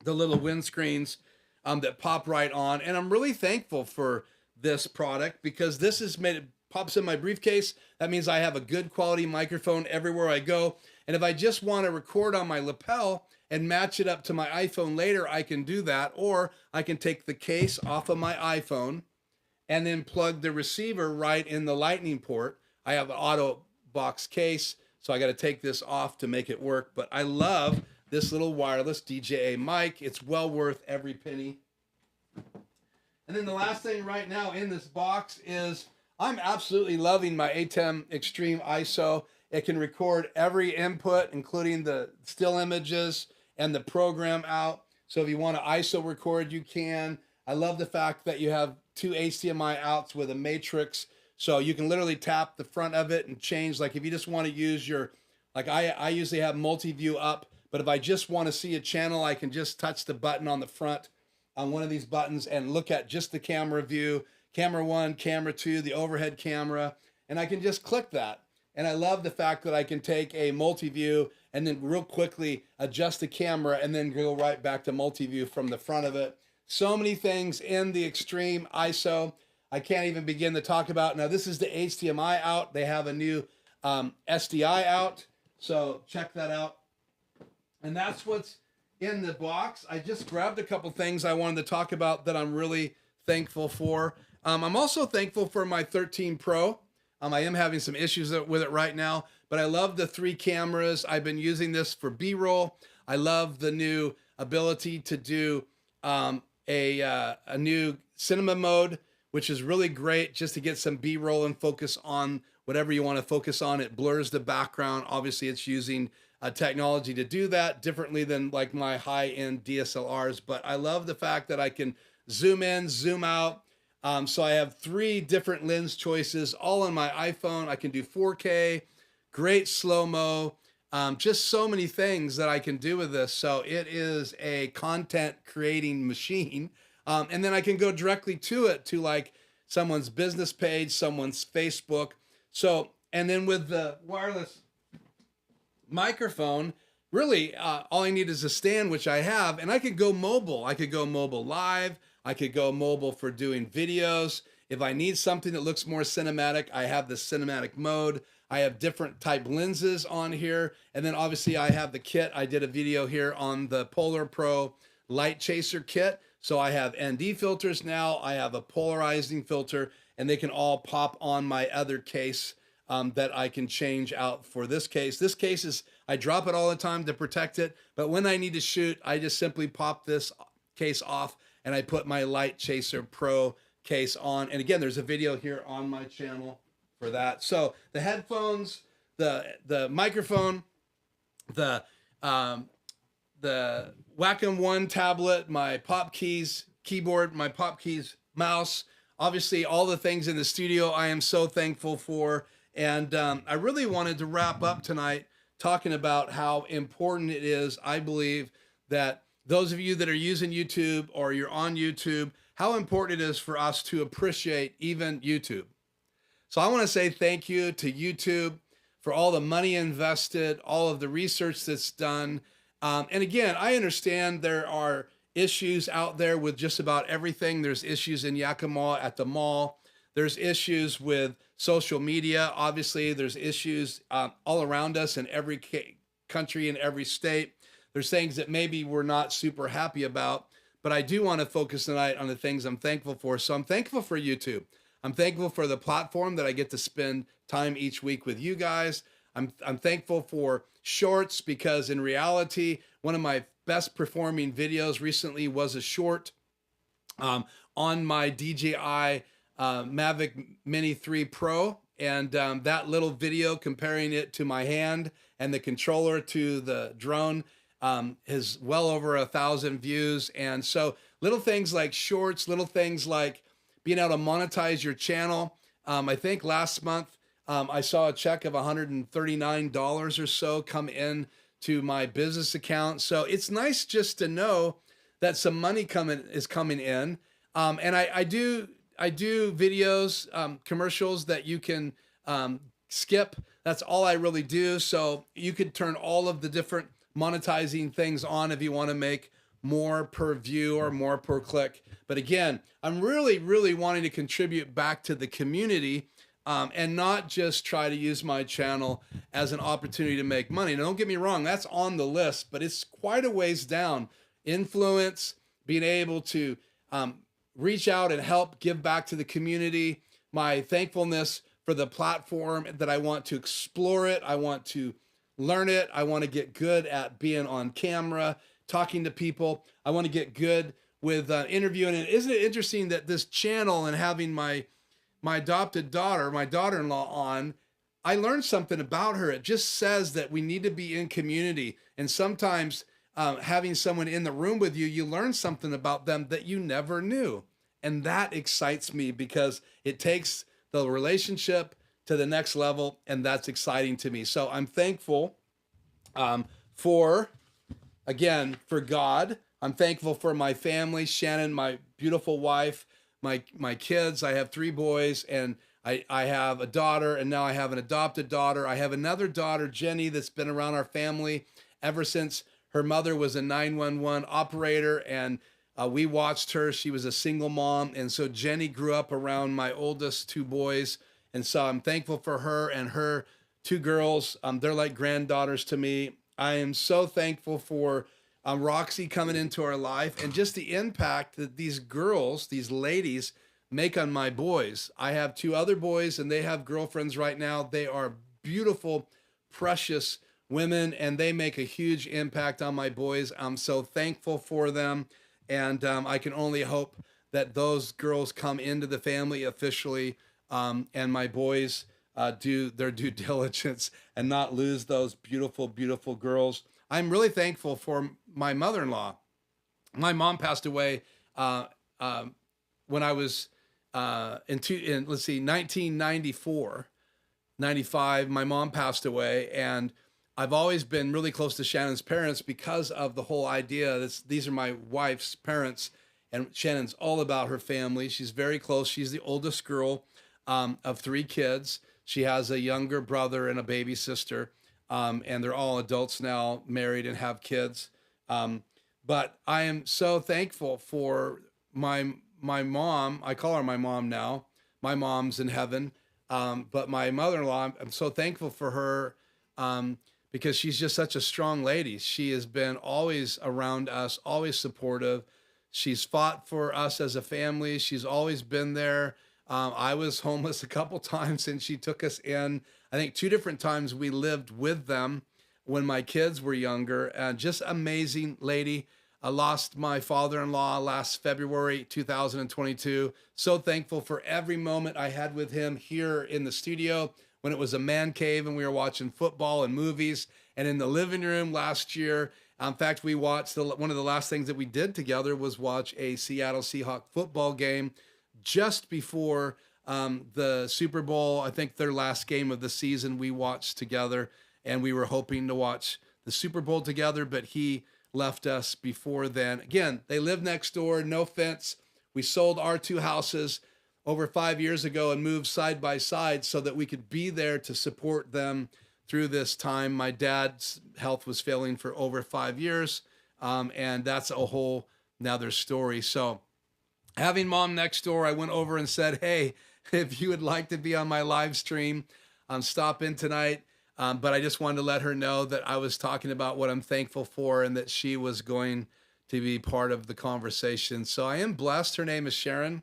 the little windscreens that pop right on. And I'm really thankful for this product because this has made it pops in my briefcase. That means I have a good quality microphone everywhere I go. And if I just want to record on my lapel and match it up to my iPhone later, I can do that. Or I can take the case off of my iPhone and then plug the receiver right in the Lightning port. I have an auto box case, so I got to take this off to make it work. But I love this little wireless DJI mic. It's well worth every penny. And then the last thing right now in this box is I'm absolutely loving my ATEM Extreme ISO. It can record every input, including the still images and the program out. So if you want to ISO record, you can. I love the fact that you have two HDMI outs with a matrix. So you can literally tap the front of it and change. Like if you just want to use your, like I usually have multi-view up, but if I just want to see a channel, I can just touch the button on the front on one of these buttons and look at just the camera view, camera one, camera two, the overhead camera, and I can just click that. And I love the fact that I can take a multi-view and then real quickly adjust the camera and then go right back to multi-view from the front of it. So many things in the Extreme ISO I can't even begin to talk about. Now this is the HDMI out. They have a new SDI out, so check that out. And that's what's in the box. I just grabbed a couple things I wanted to talk about that I'm really thankful for. I'm also thankful for my 13 Pro. I am having some issues with it right now, but I love the 3 cameras. I've been using this for B-roll. I love the new ability to do a new cinema mode, which is really great just to get some B-roll and focus on whatever you want to focus on. It blurs the background. Obviously, it's using technology to do that differently than like my high-end DSLRs, but I love the fact that I can zoom in, zoom out. So I have 3 different lens choices all on my iPhone. I can do 4K, great slow-mo, just so many things that I can do with this. So it is a content creating machine. And then I can go directly to it, to like someone's business page, someone's Facebook. So, and then with the wireless microphone, really all I need is a stand, which I have, and I could go mobile. I could go mobile live. I could go mobile for doing videos. If I need something that looks more cinematic, I have the cinematic mode. I have different type lenses on here. And then obviously I have the kit. I did a video here on the Polar Pro Light Chaser kit. So I have ND filters now. I have a polarizing filter, and they can all pop on my other case that I can change out for this case. This case is, I drop it all the time to protect it, but when I need to shoot, I just simply pop this case off and I put my Light Chaser Pro case on. And again, there's a video here on my channel for that. So the headphones, the microphone, the Wacom One tablet, my Pop Keys keyboard, my Pop Keys mouse, obviously all the things in the studio I am so thankful for. And I really wanted to wrap up tonight talking about how important it is, I believe, that those of you that are using YouTube or you're on YouTube, how important it is for us to appreciate even YouTube. So I want to say thank you to YouTube for all the money invested, all of the research that's done. And again, I understand there are issues out there with just about everything. There's issues in Yakima at the mall. There's issues with social media. Obviously, there's issues all around us in every country, in every state. There's things that maybe we're not super happy about, but I do want to focus tonight on the things I'm thankful for. So I'm thankful for YouTube. I'm thankful for the platform that I get to spend time each week with you guys. I'm thankful for shorts, because in reality, one of my best performing videos recently was a short on my DJI Mavic Mini 3 Pro. And that little video comparing it to my hand and the controller to the drone is well over 1,000 views. And so little things like shorts, little things like being able to monetize your channel. I think last month I saw a check of $139 or so come in to my business account. So it's nice just to know that some money is coming in. And I do videos, commercials that you can skip. That's all I really do. So you could turn all of the different monetizing things on if you want to make more per view or more per click. But again, I'm really, really wanting to contribute back to the community and not just try to use my channel as an opportunity to make money. Now, don't get me wrong, that's on the list, but it's quite a ways down. Influence, being able to reach out and help give back to the community, my thankfulness for the platform that I want to explore it. I want to learn it. I want to get good at being on camera, talking to people. I want to get good with interviewing. And isn't it interesting that this channel and having my my adopted daughter, my daughter-in-law on, I learned something about her. It just says that we need to be in community. And sometimes having someone in the room with you, you learn something about them that you never knew. And that excites me because it takes the relationship to the next level. And that's exciting to me. So I'm thankful for, again, for God. I'm thankful for my family, Shannon, my beautiful wife, my kids. I have 3 boys, and I have a daughter, and now I have an adopted daughter. I have another daughter, Jenny, that's been around our family ever since her mother was a 911 operator, and we watched her. She was a single mom, and so Jenny grew up around my oldest 2 boys, and so I'm thankful for her and her 2 girls. They're like granddaughters to me. I am so thankful for Roxy coming into our life and just the impact that these girls, these ladies, make on my boys. I have 2 other boys and they have girlfriends right now. They are beautiful, precious women, and they make a huge impact on my boys. I'm so thankful for them. And I can only hope that those girls come into the family officially, and my boys do their due diligence and not lose those beautiful, beautiful girls. I'm really thankful for my mother-in-law. My mom passed away when I was in 1994, 95. My mom passed away, and I've always been really close to Shannon's parents because of the whole idea. These are my wife's parents, and Shannon's all about her family. She's very close. She's the oldest girl of 3 kids. She has a younger brother and a baby sister, and they're all adults now, married and have kids. But I am so thankful for my mom. I call her my mom now. My mom's in heaven. But my mother-in-law, I'm so thankful for her because she's just such a strong lady. She has been always around us, always supportive. She's fought for us as a family. She's always been there. I was homeless a couple times and she took us in. I think 2 different times we lived with them when my kids were younger. Just amazing lady. I lost my father-in-law last February 2022. So thankful for every moment I had with him here in the studio when it was a man cave and we were watching football and movies, and in the living room last year. In fact, we watched one of the last things that we did together was watch a Seattle Seahawks football game just before the Super Bowl. I think their last game of the season we watched together, and we were hoping to watch the Super Bowl together, but he left us before then. Again, they live next door, no fence. We sold our 2 houses over 5 years ago and moved side by side so that we could be there to support them through this time. My dad's health was failing for over 5 years, and that's a whole nother story. So having mom next door, I went over and said, hey, if you would like to be on my live stream, stop in tonight. But I just wanted to let her know that I was talking about what I'm thankful for and that she was going to be part of the conversation. So I am blessed. Her name is Sharon.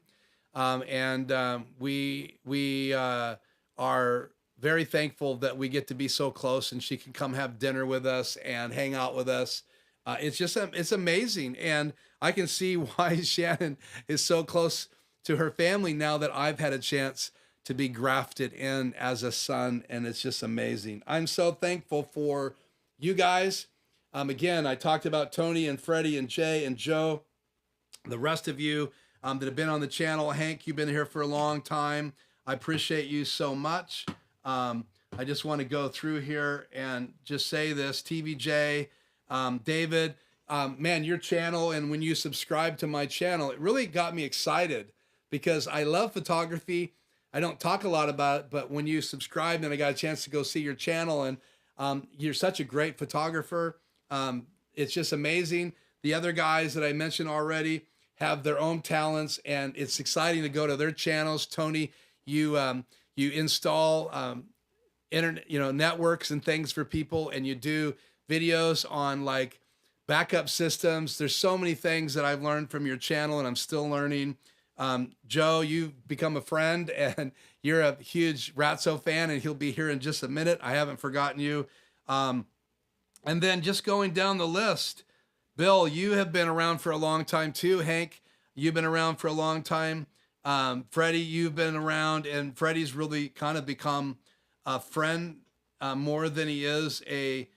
And we are very thankful that we get to be so close and she can come have dinner with us and hang out with us. It's amazing. And I can see why Shannon is so close to her family now that I've had a chance to be grafted in as a son. And it's just amazing. I'm so thankful for you guys. Again, I talked about Tony and Freddie and Jay and Joe, the rest of you that have been on the channel. Hank, you've been here for a long time. I appreciate you so much. I just want to go through here and just say this. TVJ, David, man, your channel, and when you subscribe to my channel, it really got me excited because I love photography. I don't talk a lot about it, but when you subscribe and I got a chance to go see your channel, and you're such a great photographer. It's just amazing. The other guys that I mentioned already have their own talents, and it's exciting to go to their channels. Tony, you install internet, networks and things for people, and you do videos on like backup systems. There's so many things that I've learned from your channel, and I'm still learning. Joe, you've become a friend, and you're a huge Ratso fan, and he'll be here in just a minute. I haven't forgotten you. And then just going down the list, Bill, you have been around for a long time too. Hank, you've been around for a long time. Freddie, you've been around, and Freddie's really kind of become a friend more than he is a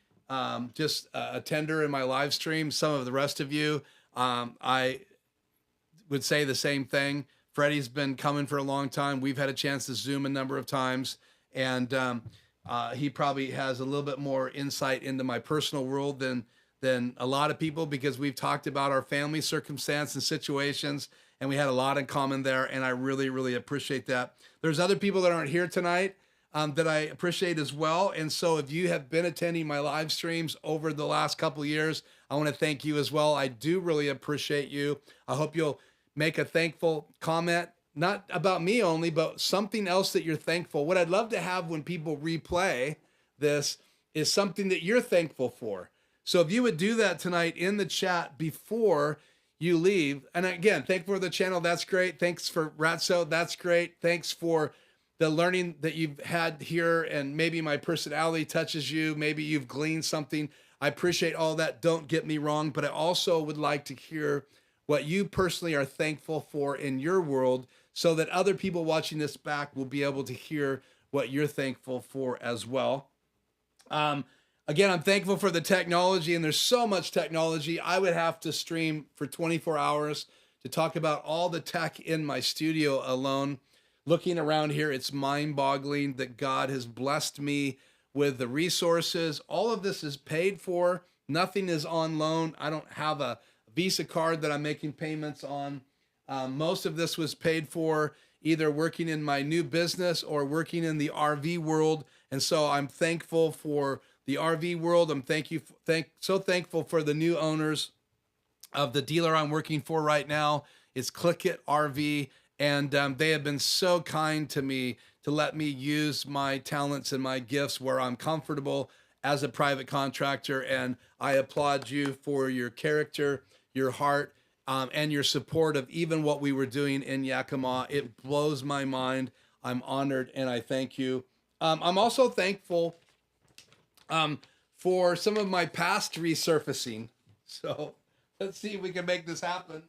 just a attender in my live stream. Some of the rest of you, I would say the same thing. Freddie's been coming for a long time. We've had a chance to Zoom a number of times, and he probably has a little bit more insight into my personal world than a lot of people, because we've talked about our family circumstance and situations, and we had a lot in common there, and I really, really appreciate that. There's other people that aren't here tonight that I appreciate as well, and so if you have been attending my live streams over the last couple of years, I want to thank you as well. I do really appreciate you. I hope you'll make a thankful comment, not about me only, but something else that you're thankful. What I'd love to have when people replay this is something that you're thankful for. So if you would do that tonight in the chat before you leave, and again, thankful for the channel, that's great. Thanks for Ratso, that's great. Thanks for the learning that you've had here, and maybe my personality touches you. Maybe you've gleaned something. I appreciate all that. Don't get me wrong, but I also would like to hear what you personally are thankful for in your world, so that other people watching this back will be able to hear what you're thankful for as well. Again, I'm thankful for the technology, and there's so much technology. I would have to stream for 24 hours to talk about all the tech in my studio alone. Looking around here, it's mind-boggling that God has blessed me with the resources. All of this is paid for. Nothing is on loan. I don't have a Visa card that I'm making payments on. Most of this was paid for either working in my new business or working in the RV world. And so I'm thankful for the RV world. I'm so thankful for the new owners of the dealer I'm working for right now. It's Click It RV. And they have been so kind to me to let me use my talents and my gifts where I'm comfortable as a private contractor. And I applaud you for your character, your heart, and your support of even what we were doing in Yakima. It blows my mind. I'm honored, and I thank you. I'm also thankful for some of my past resurfacing. So let's see if we can make this happen.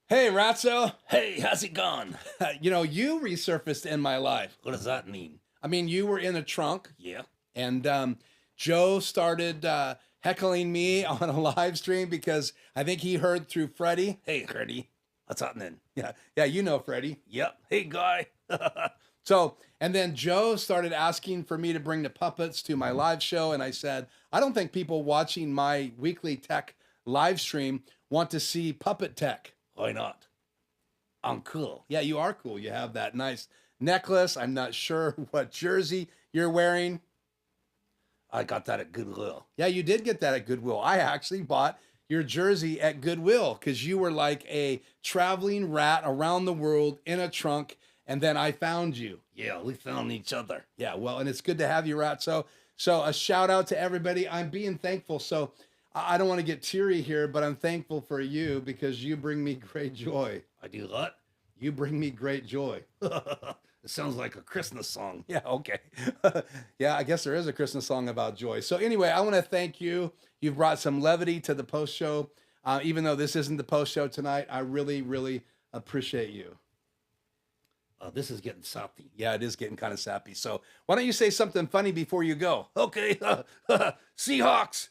Hey, Ratso. Hey, how's it going? You resurfaced in my life. What does that mean? I mean, you were in a trunk, Yeah. and Joe started heckling me on a live stream because I think he heard through Freddie. Hey, Freddie. What's happening? Yeah, you know Freddie. Yep. Hey, guy. So, and then Joe started asking for me to bring the puppets to my live show, and I said, I don't think people watching my weekly tech live stream want to see puppet tech. Why not? I'm cool. Yeah, you are cool. You have that nice necklace. I'm not sure what jersey you're wearing. I got that at Goodwill. Yeah, you did get that at Goodwill. I actually bought your jersey at Goodwill because you were like a traveling rat around the world in a trunk, and then I found you. Yeah, we found each other. Yeah, well, and it's good to have you, Ratso. So a shout out to everybody. I'm being thankful. So I don't want to get teary here, but I'm thankful for you because you bring me great joy. I do what? You bring me great joy. It sounds like a Christmas song. Yeah, okay. Yeah, I guess there is a Christmas song about joy. So anyway, I want to thank you. You've brought some levity to the post show. Even though this isn't the post show tonight, I really, really appreciate you. This is getting sappy. Yeah, it is getting kind of sappy. So why don't you say something funny before you go? Okay. Seahawks,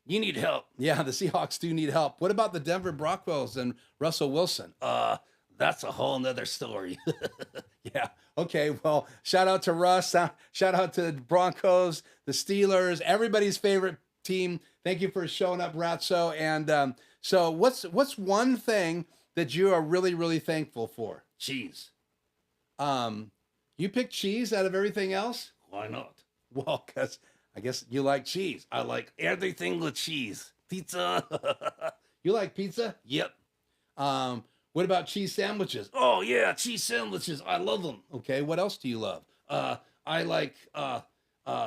you need help. Yeah, the Seahawks do need help. What about the Denver Broncos and Russell Wilson? That's a whole nother story. Yeah. Okay. Well, shout out to Russ. Shout out to the Broncos, the Steelers, everybody's favorite team. Thank you for showing up, Ratso. And so what's one thing that you are really, really thankful for? Cheese. You picked cheese out of everything else? Why not? Well, because I guess you like cheese. I like everything with cheese. Pizza. You like pizza? Yep. What about cheese sandwiches? Oh, yeah, cheese sandwiches. I love them. Okay. What else do you love? I like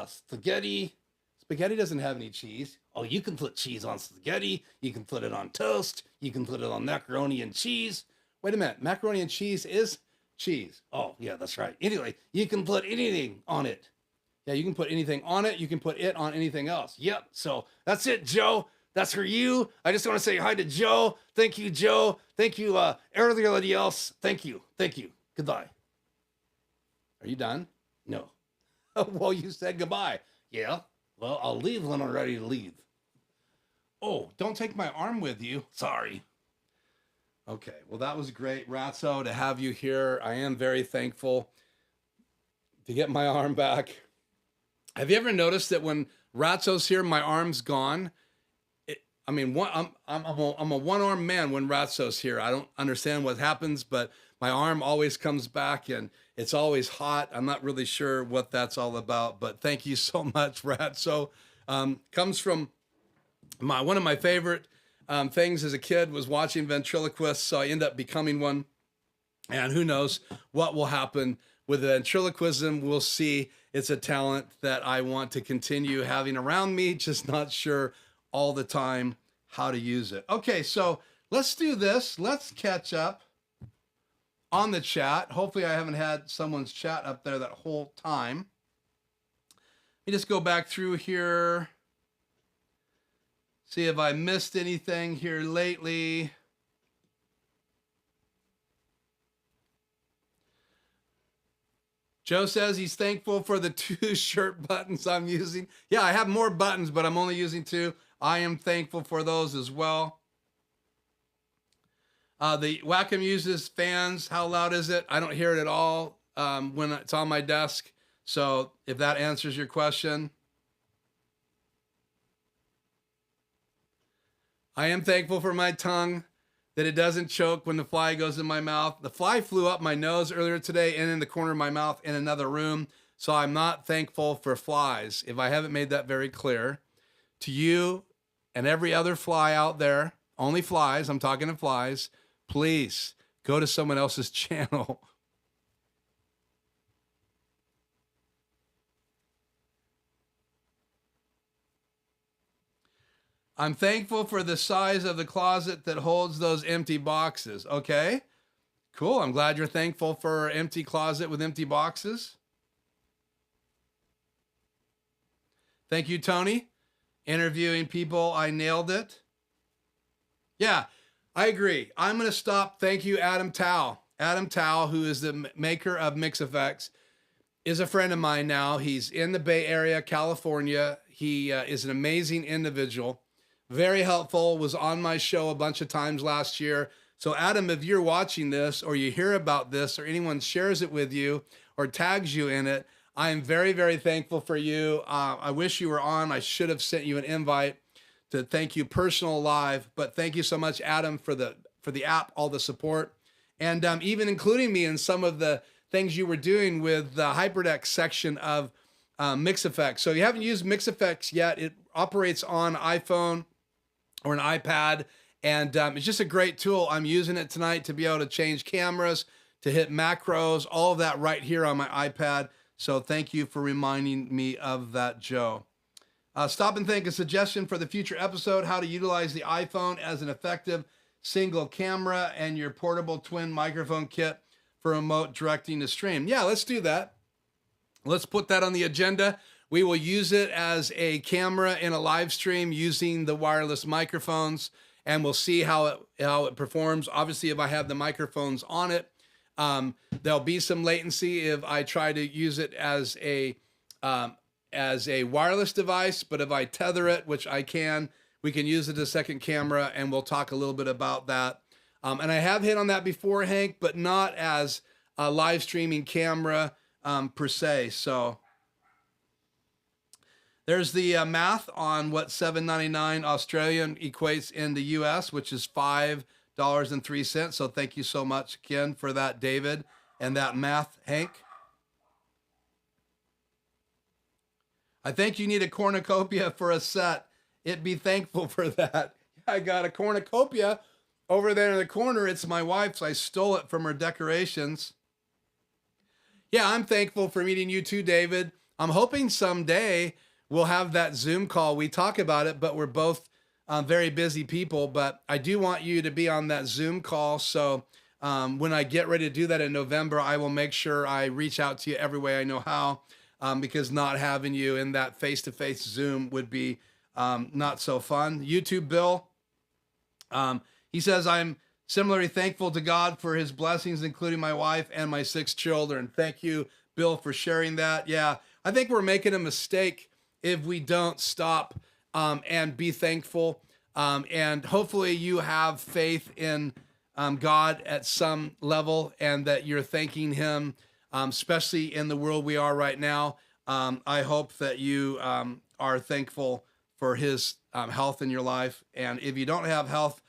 spaghetti. Spaghetti doesn't have any cheese. Oh, you can put cheese on spaghetti. You can put it on toast. You can put it on macaroni and cheese. Wait a minute. Macaroni and cheese is cheese. Oh, yeah, that's right. Anyway, you can put anything on it. Yeah, you can put anything on it. You can put it on anything else. Yep. So that's it, Joe. That's for you. I just want to say hi to Joe. Thank you, Joe. Thank you, everybody else. Thank you. Thank you. Goodbye. Are you done? No. Well, you said goodbye. Yeah. Well, I'll leave when I'm ready to leave. Oh, don't take my arm with you. Sorry. Okay, well, that was great, Ratso, to have you here. I am very thankful to get my arm back. Have you ever noticed that when Ratso's here, my arm's gone? I'm a one-armed man when Ratso's here. I don't understand what happens, but my arm always comes back, and it's always hot. I'm not really sure what that's all about, but thank you so much, Ratso. Comes from one of my favorite things as a kid was watching ventriloquists, so I end up becoming one. And who knows what will happen with ventriloquism. We'll see. It's a talent that I want to continue having around me, just not sure all the time how to use it. Okay, so let's do this. Let's catch up on the chat. Hopefully I haven't had someone's chat up there that whole time. Let me just go back through here. See if I missed anything here lately. Joe says he's thankful for the 2 shirt buttons I'm using. Yeah, I have more buttons, but I'm only using 2. I am thankful for those as well. The Wacom uses fans. How loud is it? I don't hear it at all when it's on my desk. So if that answers your question. I am thankful for my tongue, that it doesn't choke when the fly goes in my mouth. The fly flew up my nose earlier today and in the corner of my mouth in another room. So I'm not thankful for flies, if I haven't made that very clear. To you and every other fly out there, only flies, I'm talking to flies, please go to someone else's channel. I'm thankful for the size of the closet that holds those empty boxes. Okay, cool. I'm glad you're thankful for an empty closet with empty boxes. Thank you, Tony. Interviewing people, I nailed it. Yeah, I agree. I'm going to stop. Thank you, Adam Tao. Adam Tao, who is the maker of Mix Effects, is a friend of mine now. He's in the Bay Area, California. He is an amazing individual. Very helpful, was on my show a bunch of times last year. So Adam, if you're watching this or you hear about this or anyone shares it with you or tags you in it, I am very, very thankful for you. I wish you were on. I should have sent you an invite to thank you personal live, but thank you so much, Adam, for the app, all the support, and even including me in some of the things you were doing with the HyperDeck section of Mix Effects. So if you haven't used Mix Effects yet, it operates on iPhone or an iPad, and it's just a great tool. I'm using it tonight to be able to change cameras, to hit macros, all of that right here on my iPad. So thank you for reminding me of that, Joe. Stop and think, a suggestion for the future episode, how to utilize the iPhone as an effective single camera and your portable twin microphone kit for remote directing the stream. Yeah, let's do that. Let's put that on the agenda. We will use it as a camera in a live stream using the wireless microphones, and we'll see how it performs. Obviously, if I have the microphones on it, there'll be some latency if I try to use it as a wireless device, but if I tether it, which I can, we can use it as a second camera, and we'll talk a little bit about that. And I have hit on that before, Hank, but not as a live streaming camera per se. So there's the math on what $7.99 Australian equates in the US, which is $5.03. So thank you so much, Ken, for that, David, and that math, Hank. I think you need a cornucopia for a set. It'd be thankful for that. I got a cornucopia over there in the corner. It's my wife's. I stole it from her decorations. Yeah, I'm thankful for meeting you too, David. I'm hoping someday we'll have that Zoom call. We talk about it, but we're both very busy people. But I do want you to be on that Zoom call. So When I get ready to do that in November, I will make sure I reach out to you every way I know how, because not having you in that face-to-face Zoom would be not so fun. YouTube Bill, he says, I'm similarly thankful to God for his blessings, including my wife and my 6 children. Thank you, Bill, for sharing that. Yeah, I think we're making a mistake if we don't stop and be thankful. And hopefully you have faith in God at some level, and that you're thanking him, especially in the world we are right now. I hope that you are thankful for his health in your life. And if you don't have health,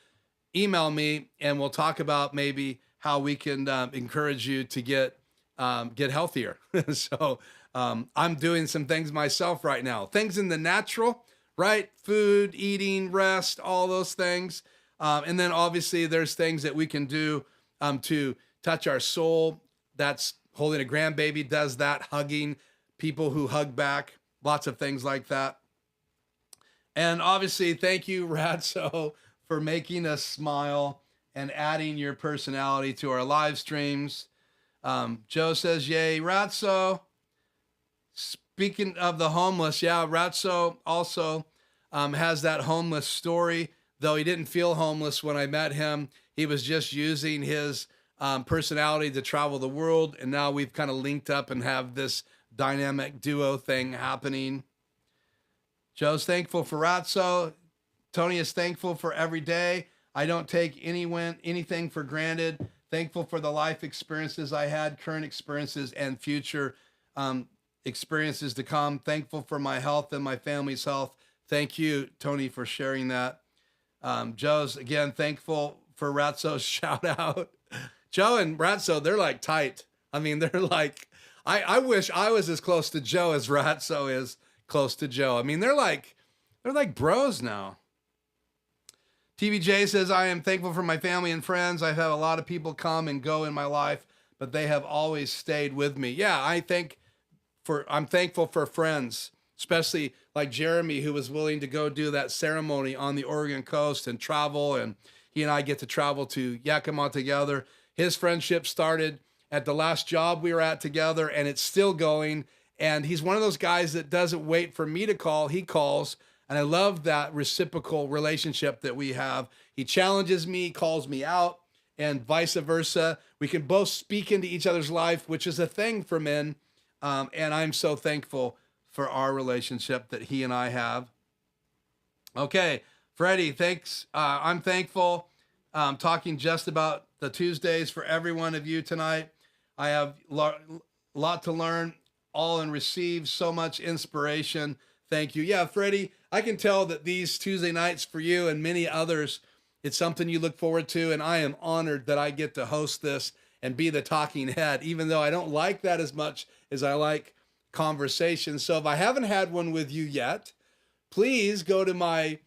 email me and we'll talk about maybe how we can encourage you to get healthier. So I'm doing some things myself right now, things in the natural, right? Food, eating, rest, all those things. And then obviously there's things that we can do to touch our soul. That's holding a grandbaby does that, hugging people who hug back, lots of things like that. And obviously, thank you, Ratso, for making us smile and adding your personality to our live streams. Joe says, yay, Ratso. Speaking of the homeless, yeah, Ratso also has that homeless story. Though he didn't feel homeless when I met him, he was just using his personality to travel the world. And now we've kind of linked up and have this dynamic duo thing happening. Joe's thankful for Ratso. Tony is thankful for every day. I don't take anything for granted. Thankful for the life experiences I had, current experiences, and future experiences to come. Thankful for my health and my family's health. Thank you, Tony, for sharing that. Joe's, again, thankful for Ratso's shout out. Joe and Ratso, they're like tight. I mean, they're like, I wish I was as close to Joe as Ratso is close to Joe. I mean, they're like bros now. TVJ says, I am thankful for my family and friends. I've had a lot of people come and go in my life, but they have always stayed with me. Yeah, I'm thankful for friends, especially like Jeremy, who was willing to go do that ceremony on the Oregon coast and travel. And he and I get to travel to Yakima together. His friendship started at the last job we were at together, and it's still going. And he's one of those guys that doesn't wait for me to call. He calls. And I love that reciprocal relationship that we have. He challenges me, calls me out, and vice versa. We can both speak into each other's life, which is a thing for men. And I'm so thankful for our relationship that he and I have. Okay, Freddie, thanks. I'm thankful. Talking just about the Tuesdays for every one of you tonight. I have a lot to learn, all and receive so much inspiration. Thank you. Yeah, Freddie, I can tell that these Tuesday nights for you and many others, it's something you look forward to. And I am honored that I get to host this and be the talking head, even though I don't like that as much as I like conversation. So if I haven't had one with you yet, please go to my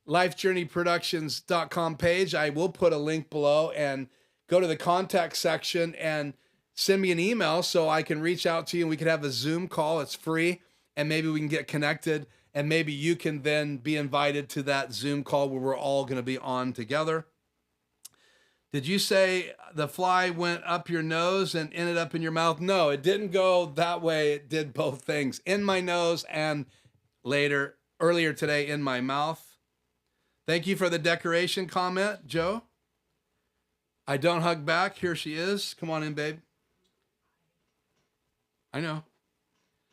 lifejourneyproductions.com page. I will put a link below, and go to the contact section and send me an email so I can reach out to you and we can have a Zoom call. It's free. And maybe we can get connected, and maybe you can then be invited to that Zoom call where we're all going to be on together. Did you say the fly went up your nose and ended up in your mouth? No, it didn't go that way. It did both things, in my nose and earlier today in my mouth. Thank you for the decoration comment, Joe. I don't hug back. Here she is. Come on in, babe. I know.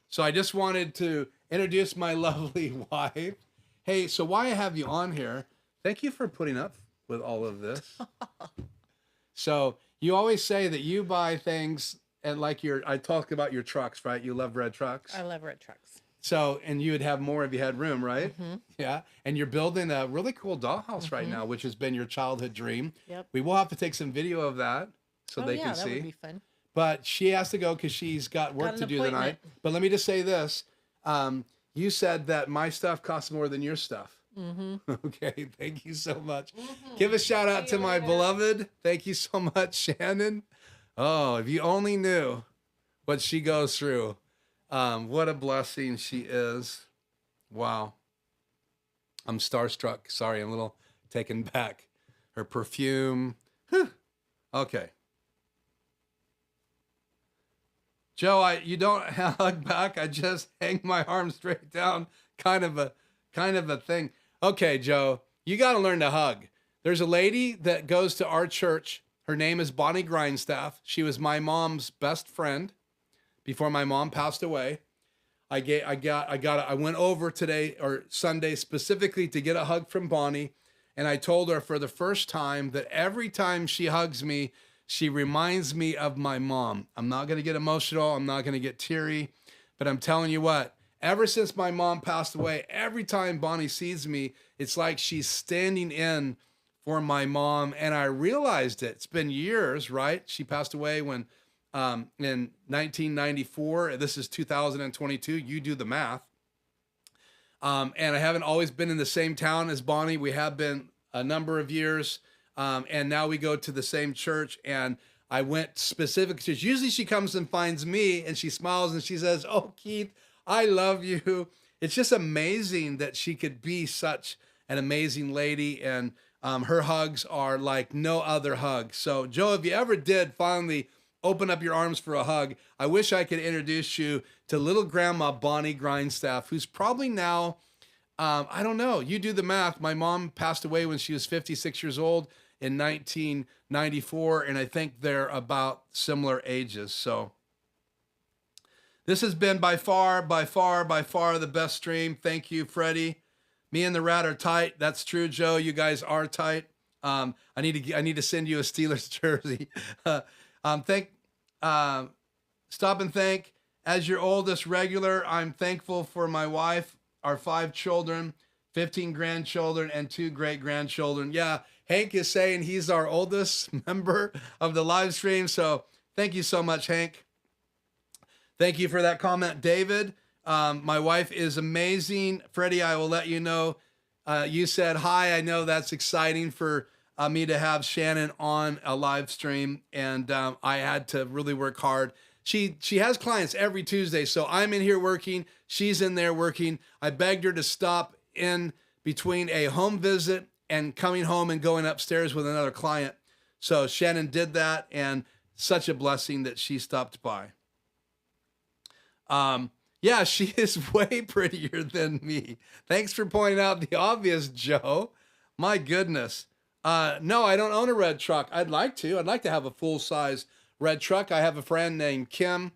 So I just wanted to introduce my lovely wife. Hey, so why I have you on here, thank you for putting up with all of this. So you always say that you buy things and I talk about your trucks, right? You love red trucks. I love red trucks. So, and you would have more if you had room, right? Mm-hmm. Yeah. And you're building a really cool dollhouse right now, which has been your childhood dream. Yep. We will have to take some video of that so they can that see. would be fun. But she has to go because she's got work to do tonight. But let me just say this. You said that my stuff costs more than your stuff. Mm-hmm. Okay, thank you so much. Mm-hmm. Give a shout out to my beloved. Thank you so much, Shannon. Oh, if you only knew what she goes through. What a blessing she is. Wow. I'm starstruck. Sorry, I'm a little taken back. Her perfume. Whew. Okay. Joe, you don't hug back. I just hang my arm straight down. Kind of a thing. Okay, Joe, you got to learn to hug. There's a lady that goes to our church. Her name is Bonnie Grindstaff. She was my mom's best friend before my mom passed away. I went over today or Sunday specifically to get a hug from Bonnie, and I told her for the first time that every time she hugs me, she reminds me of my mom. I'm not going to get emotional. I'm not going to get teary, but I'm telling you what, ever since my mom passed away, every time Bonnie sees me, it's like she's standing in for my mom. And I realized it. It's been years, right? She passed away when in 1994. This is 2022. You do the math. And I haven't always been in the same town as Bonnie. We have been a number of years. And now we go to the same church, and I went specific because usually she comes and finds me and she smiles and she says, "Oh, Keith, I love you." It's just amazing that she could be such an amazing lady. And her hugs are like no other hug. So Joe, if you ever did finally open up your arms for a hug, I wish I could introduce you to little grandma Bonnie Grindstaff, who's probably now, I don't know, you do the math. My mom passed away when she was 56 years old in 1994, and I think they're about similar ages. So this has been by far the best stream. Thank you, Freddie. Me and the Rat are tight. That's true, Joe. You guys are tight. I need to send you a Steelers jersey. Stop and thank. As your oldest regular, I'm thankful for my wife, our 5 children, 15 grandchildren, and 2 great-grandchildren. Yeah, Hank is saying he's our oldest member of the live stream, so thank you so much, Hank. Thank you for that comment, David. My wife is amazing. Freddie, I will let you know. You said hi. I know that's exciting for me to have Shannon on a live stream, and I had to really work hard. She has clients every Tuesday, so I'm in here working. She's in there working. I begged her to stop in between a home visit and coming home and going upstairs with another client. So Shannon did that, and such a blessing that she stopped by. Yeah, she is way prettier than me. Thanks for pointing out the obvious, Joe. My goodness. No, I don't own a red truck. I'd like to. I'd like to have a full-size red truck. I have a friend named Kim.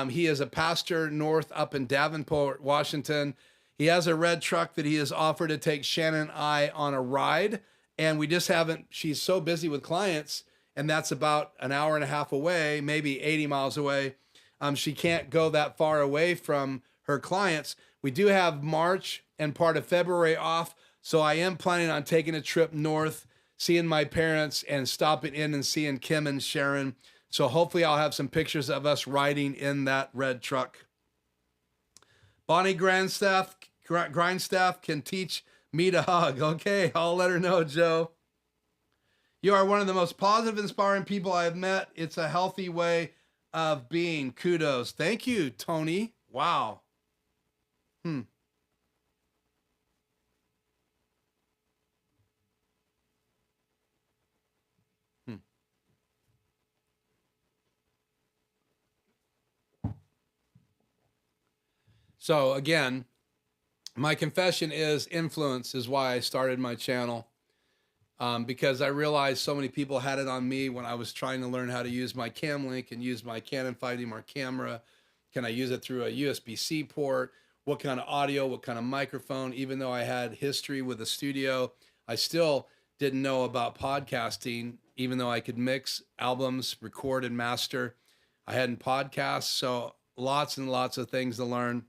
He is a pastor north up in Davenport, Washington. He has a red truck that he has offered to take Shannon and I on a ride. And we just haven't, she's so busy with clients, and that's about an hour and a half away, maybe 80 miles away. She can't go that far away from her clients. We do have March and part of February off. So I am planning on taking a trip north, seeing my parents, and stopping in and seeing Kim and Sharon. So hopefully I'll have some pictures of us riding in that red truck. Bonnie Grindstaff can teach me to hug. Okay, I'll let her know, Joe. You are one of the most positive, inspiring people I have met. It's a healthy way of being. Kudos. Thank you, Tony. Wow. So again, my confession is influence is why I started my channel, because I realized so many people had it on me when I was trying to learn how to use my Cam Link and use my Canon 5D Mark camera. Can I use it through a USB-C port? What kind of audio? What kind of microphone? Even though I had history with a studio, I still didn't know about podcasting, even though I could mix albums, record and master. I hadn't podcast, so lots and lots of things to learn.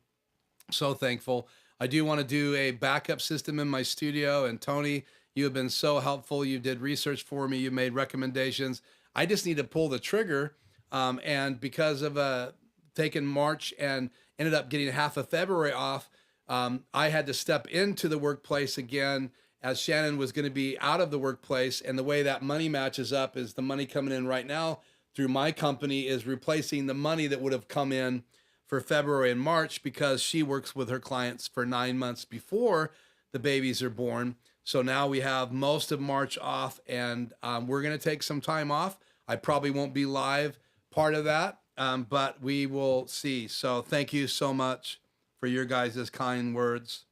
So thankful. I do want to do a backup system in my studio, and Tony, you have been so helpful. You did research for me. You made recommendations. I just need to pull the trigger. And because of taking March and ended up getting half of February off, I had to step into the workplace again as Shannon was going to be out of the workplace. And the way that money matches up is the money coming in right now through my company is replacing the money that would have come in for February and March, because she works with her clients for 9 months before the babies are born. So now we have most of March off, and we're going to take some time off. I probably won't be live part of that. but we will see. So thank you so much for your guys' kind words.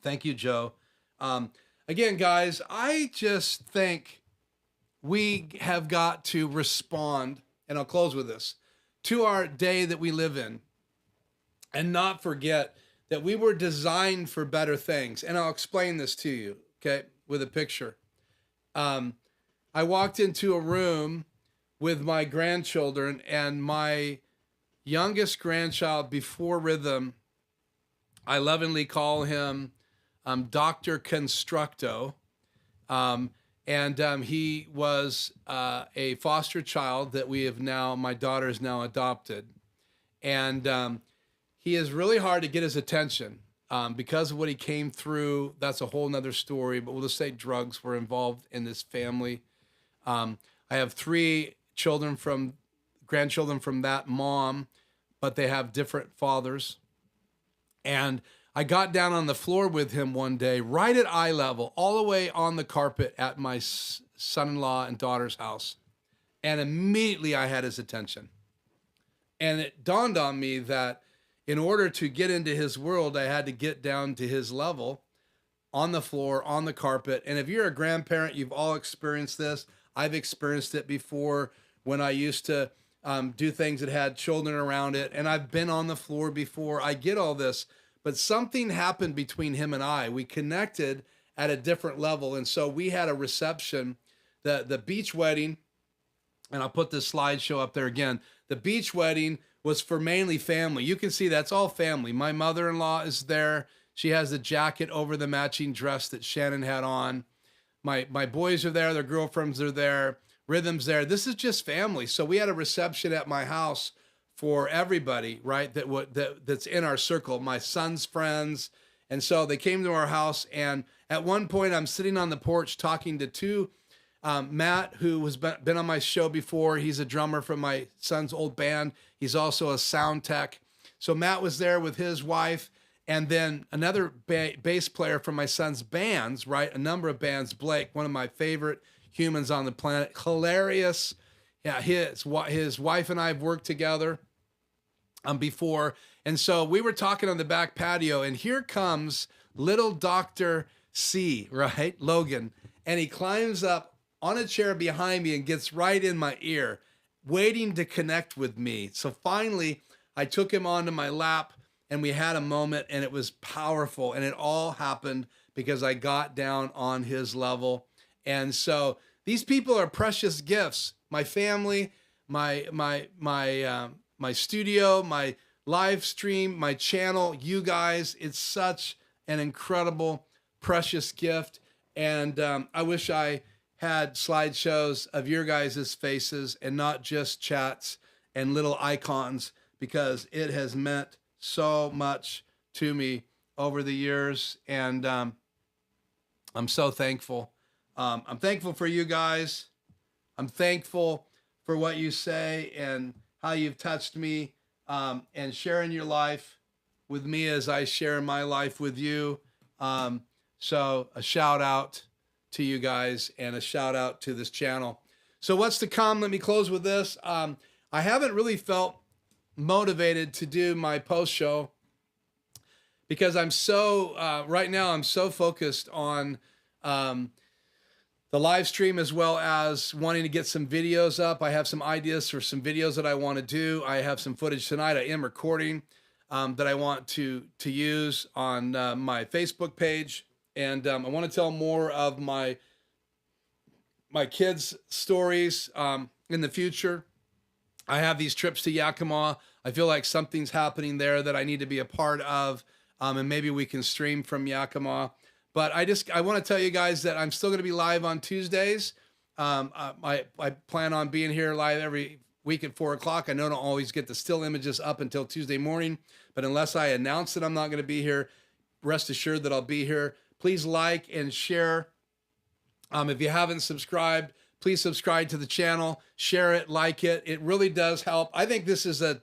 Thank you, Joe. Again, guys, I just think we have got to respond, and I'll close with this, to our day that we live in, and not forget that we were designed for better things. And I'll explain this to you, okay, with a picture. I walked into a room with my grandchildren, and my youngest grandchild, before rhythm, I lovingly call him Dr. Constructo. He was a foster child that we have now, my daughter is now adopted. And he is really hard to get his attention because of what he came through. That's a whole nother story, but we'll just say drugs were involved in this family. I have 3 grandchildren from that mom, but they have different fathers. And I got down on the floor with him one day, right at eye level, all the way on the carpet at my son-in-law and daughter's house. And immediately I had his attention. And it dawned on me that in order to get into his world, I had to get down to his level, on the floor, on the carpet. And if you're a grandparent, you've all experienced this. I've experienced it before when I used to do things that had children around it. And I've been on the floor before. I get all this. But something happened between him and I. We connected at a different level. And so we had a reception, the beach wedding, and I'll put this slideshow up there again. The beach wedding was for mainly family. You can see that's all family. My mother-in-law is there. She has the jacket over the matching dress that Shannon had on. My boys are there. Their girlfriends are there. Rhythm's there. This is just family. So we had a reception at my house for everybody, right? That's in our circle, my son's friends. And so they came to our house. And at one point I'm sitting on the porch talking to 2, Matt, who has been on my show before. He's a drummer from my son's old band. He's also a sound tech. So Matt was there with his wife. And then another bass player from my son's bands, right? A number of bands, Blake, one of my favorite humans on the planet. Hilarious. Yeah, his wife and I have worked together before. And so we were talking on the back patio, and here comes little Dr. C, right? Logan. And he climbs up on a chair behind me and gets right in my ear, waiting to connect with me. So finally, I took him onto my lap, and we had a moment, and it was powerful. And it all happened because I got down on his level. And so these people are precious gifts. My family, my studio, my live stream, my channel, you guys, it's such an incredible, precious gift. And I wish I had slideshows of your guys' faces and not just chats and little icons, because it has meant so much to me over the years. And I'm so thankful. I'm thankful for you guys. I'm thankful for what you say and how you've touched me, and sharing your life with me as I share my life with you. So a shout out to you guys and a shout out to this channel. So what's to come? Let me close with this. I haven't really felt motivated to do my post show because I'm so, right now I'm so focused on the live stream, as well as wanting to get some videos up. I have some ideas for some videos that I want to do. I have some footage tonight I am recording that I want to use on my Facebook page. And I want to tell more of my kids' stories in the future. I have these trips to Yakima. I feel like something's happening there that I need to be a part of, and maybe we can stream from Yakima. But I want to tell you guys that I'm still going to be live on Tuesdays. I plan on being here live every week at 4 o'clock. I know I don't always get the still images up until Tuesday morning, but unless I announce that I'm not going to be here, rest assured that I'll be here. Please like and share. If you haven't subscribed, please subscribe to the channel, share it, like it. It really does help. I think this is a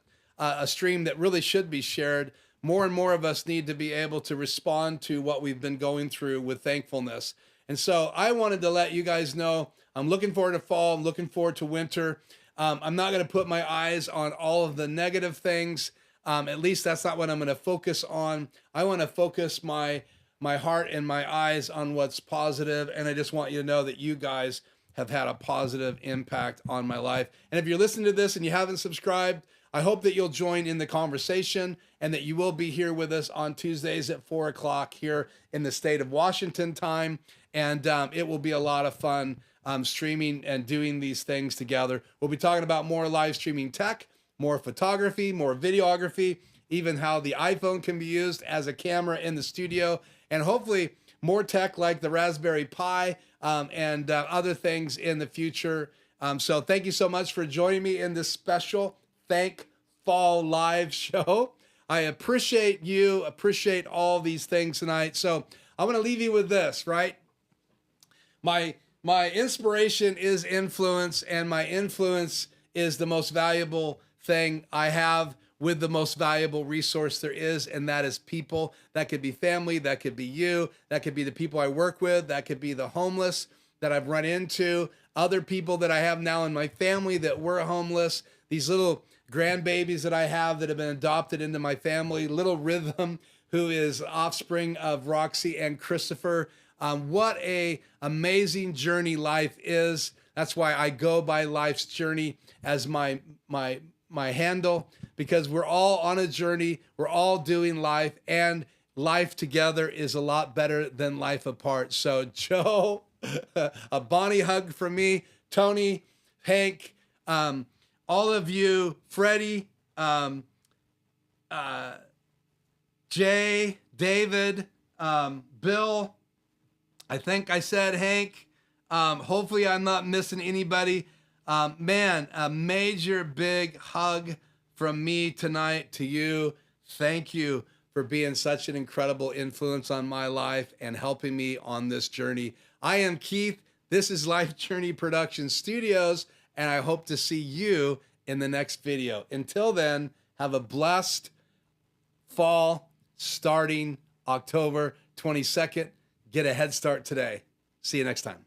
stream that really should be shared. More and more of us need to be able to respond to what we've been going through with thankfulness. And so I wanted to let you guys know, I'm looking forward to fall. I'm looking forward to winter. I'm not going to put my eyes on all of the negative things. At least that's not what I'm going to focus on. I want to focus my heart and my eyes on what's positive. And I just want you to know that you guys have had a positive impact on my life. And if you're listening to this and you haven't subscribed, I hope that you'll join in the conversation and that you will be here with us on Tuesdays at 4 o'clock here in the state of Washington time. And it will be a lot of fun streaming and doing these things together. We'll be talking about more live streaming tech, more photography, more videography, even how the iPhone can be used as a camera in the studio, and hopefully more tech like the Raspberry Pi and other things in the future. So thank you so much for joining me in this special Thankfull live show. I appreciate you, appreciate all these things tonight. So I want to leave you with this, right? My inspiration is influence, and my influence is the most valuable thing I have with the most valuable resource there is, and that is people. That could be family, that could be you, that could be the people I work with, that could be the homeless that I've run into, other people that I have now in my family that were homeless, these little grandbabies that I have that have been adopted into my family, little Rhythm, who is offspring of Roxy and Christopher. What a amazing journey life is. That's why I go by life's journey as my handle, because we're all on a journey. We're all doing life, and life together is a lot better than life apart. So Joe, a Bonnie hug from me, Tony, Hank, all of you, Freddie, Jay, David, Bill, I think I said Hank. Hopefully I'm not missing anybody. Man, a major big hug from me tonight to you. Thank you for being such an incredible influence on my life and helping me on this journey. I am Keith. This is Life Journey Production Studios, and I hope to see you in the next video. Until then, have a blessed fall starting October 22nd. Get a head start today. See you next time.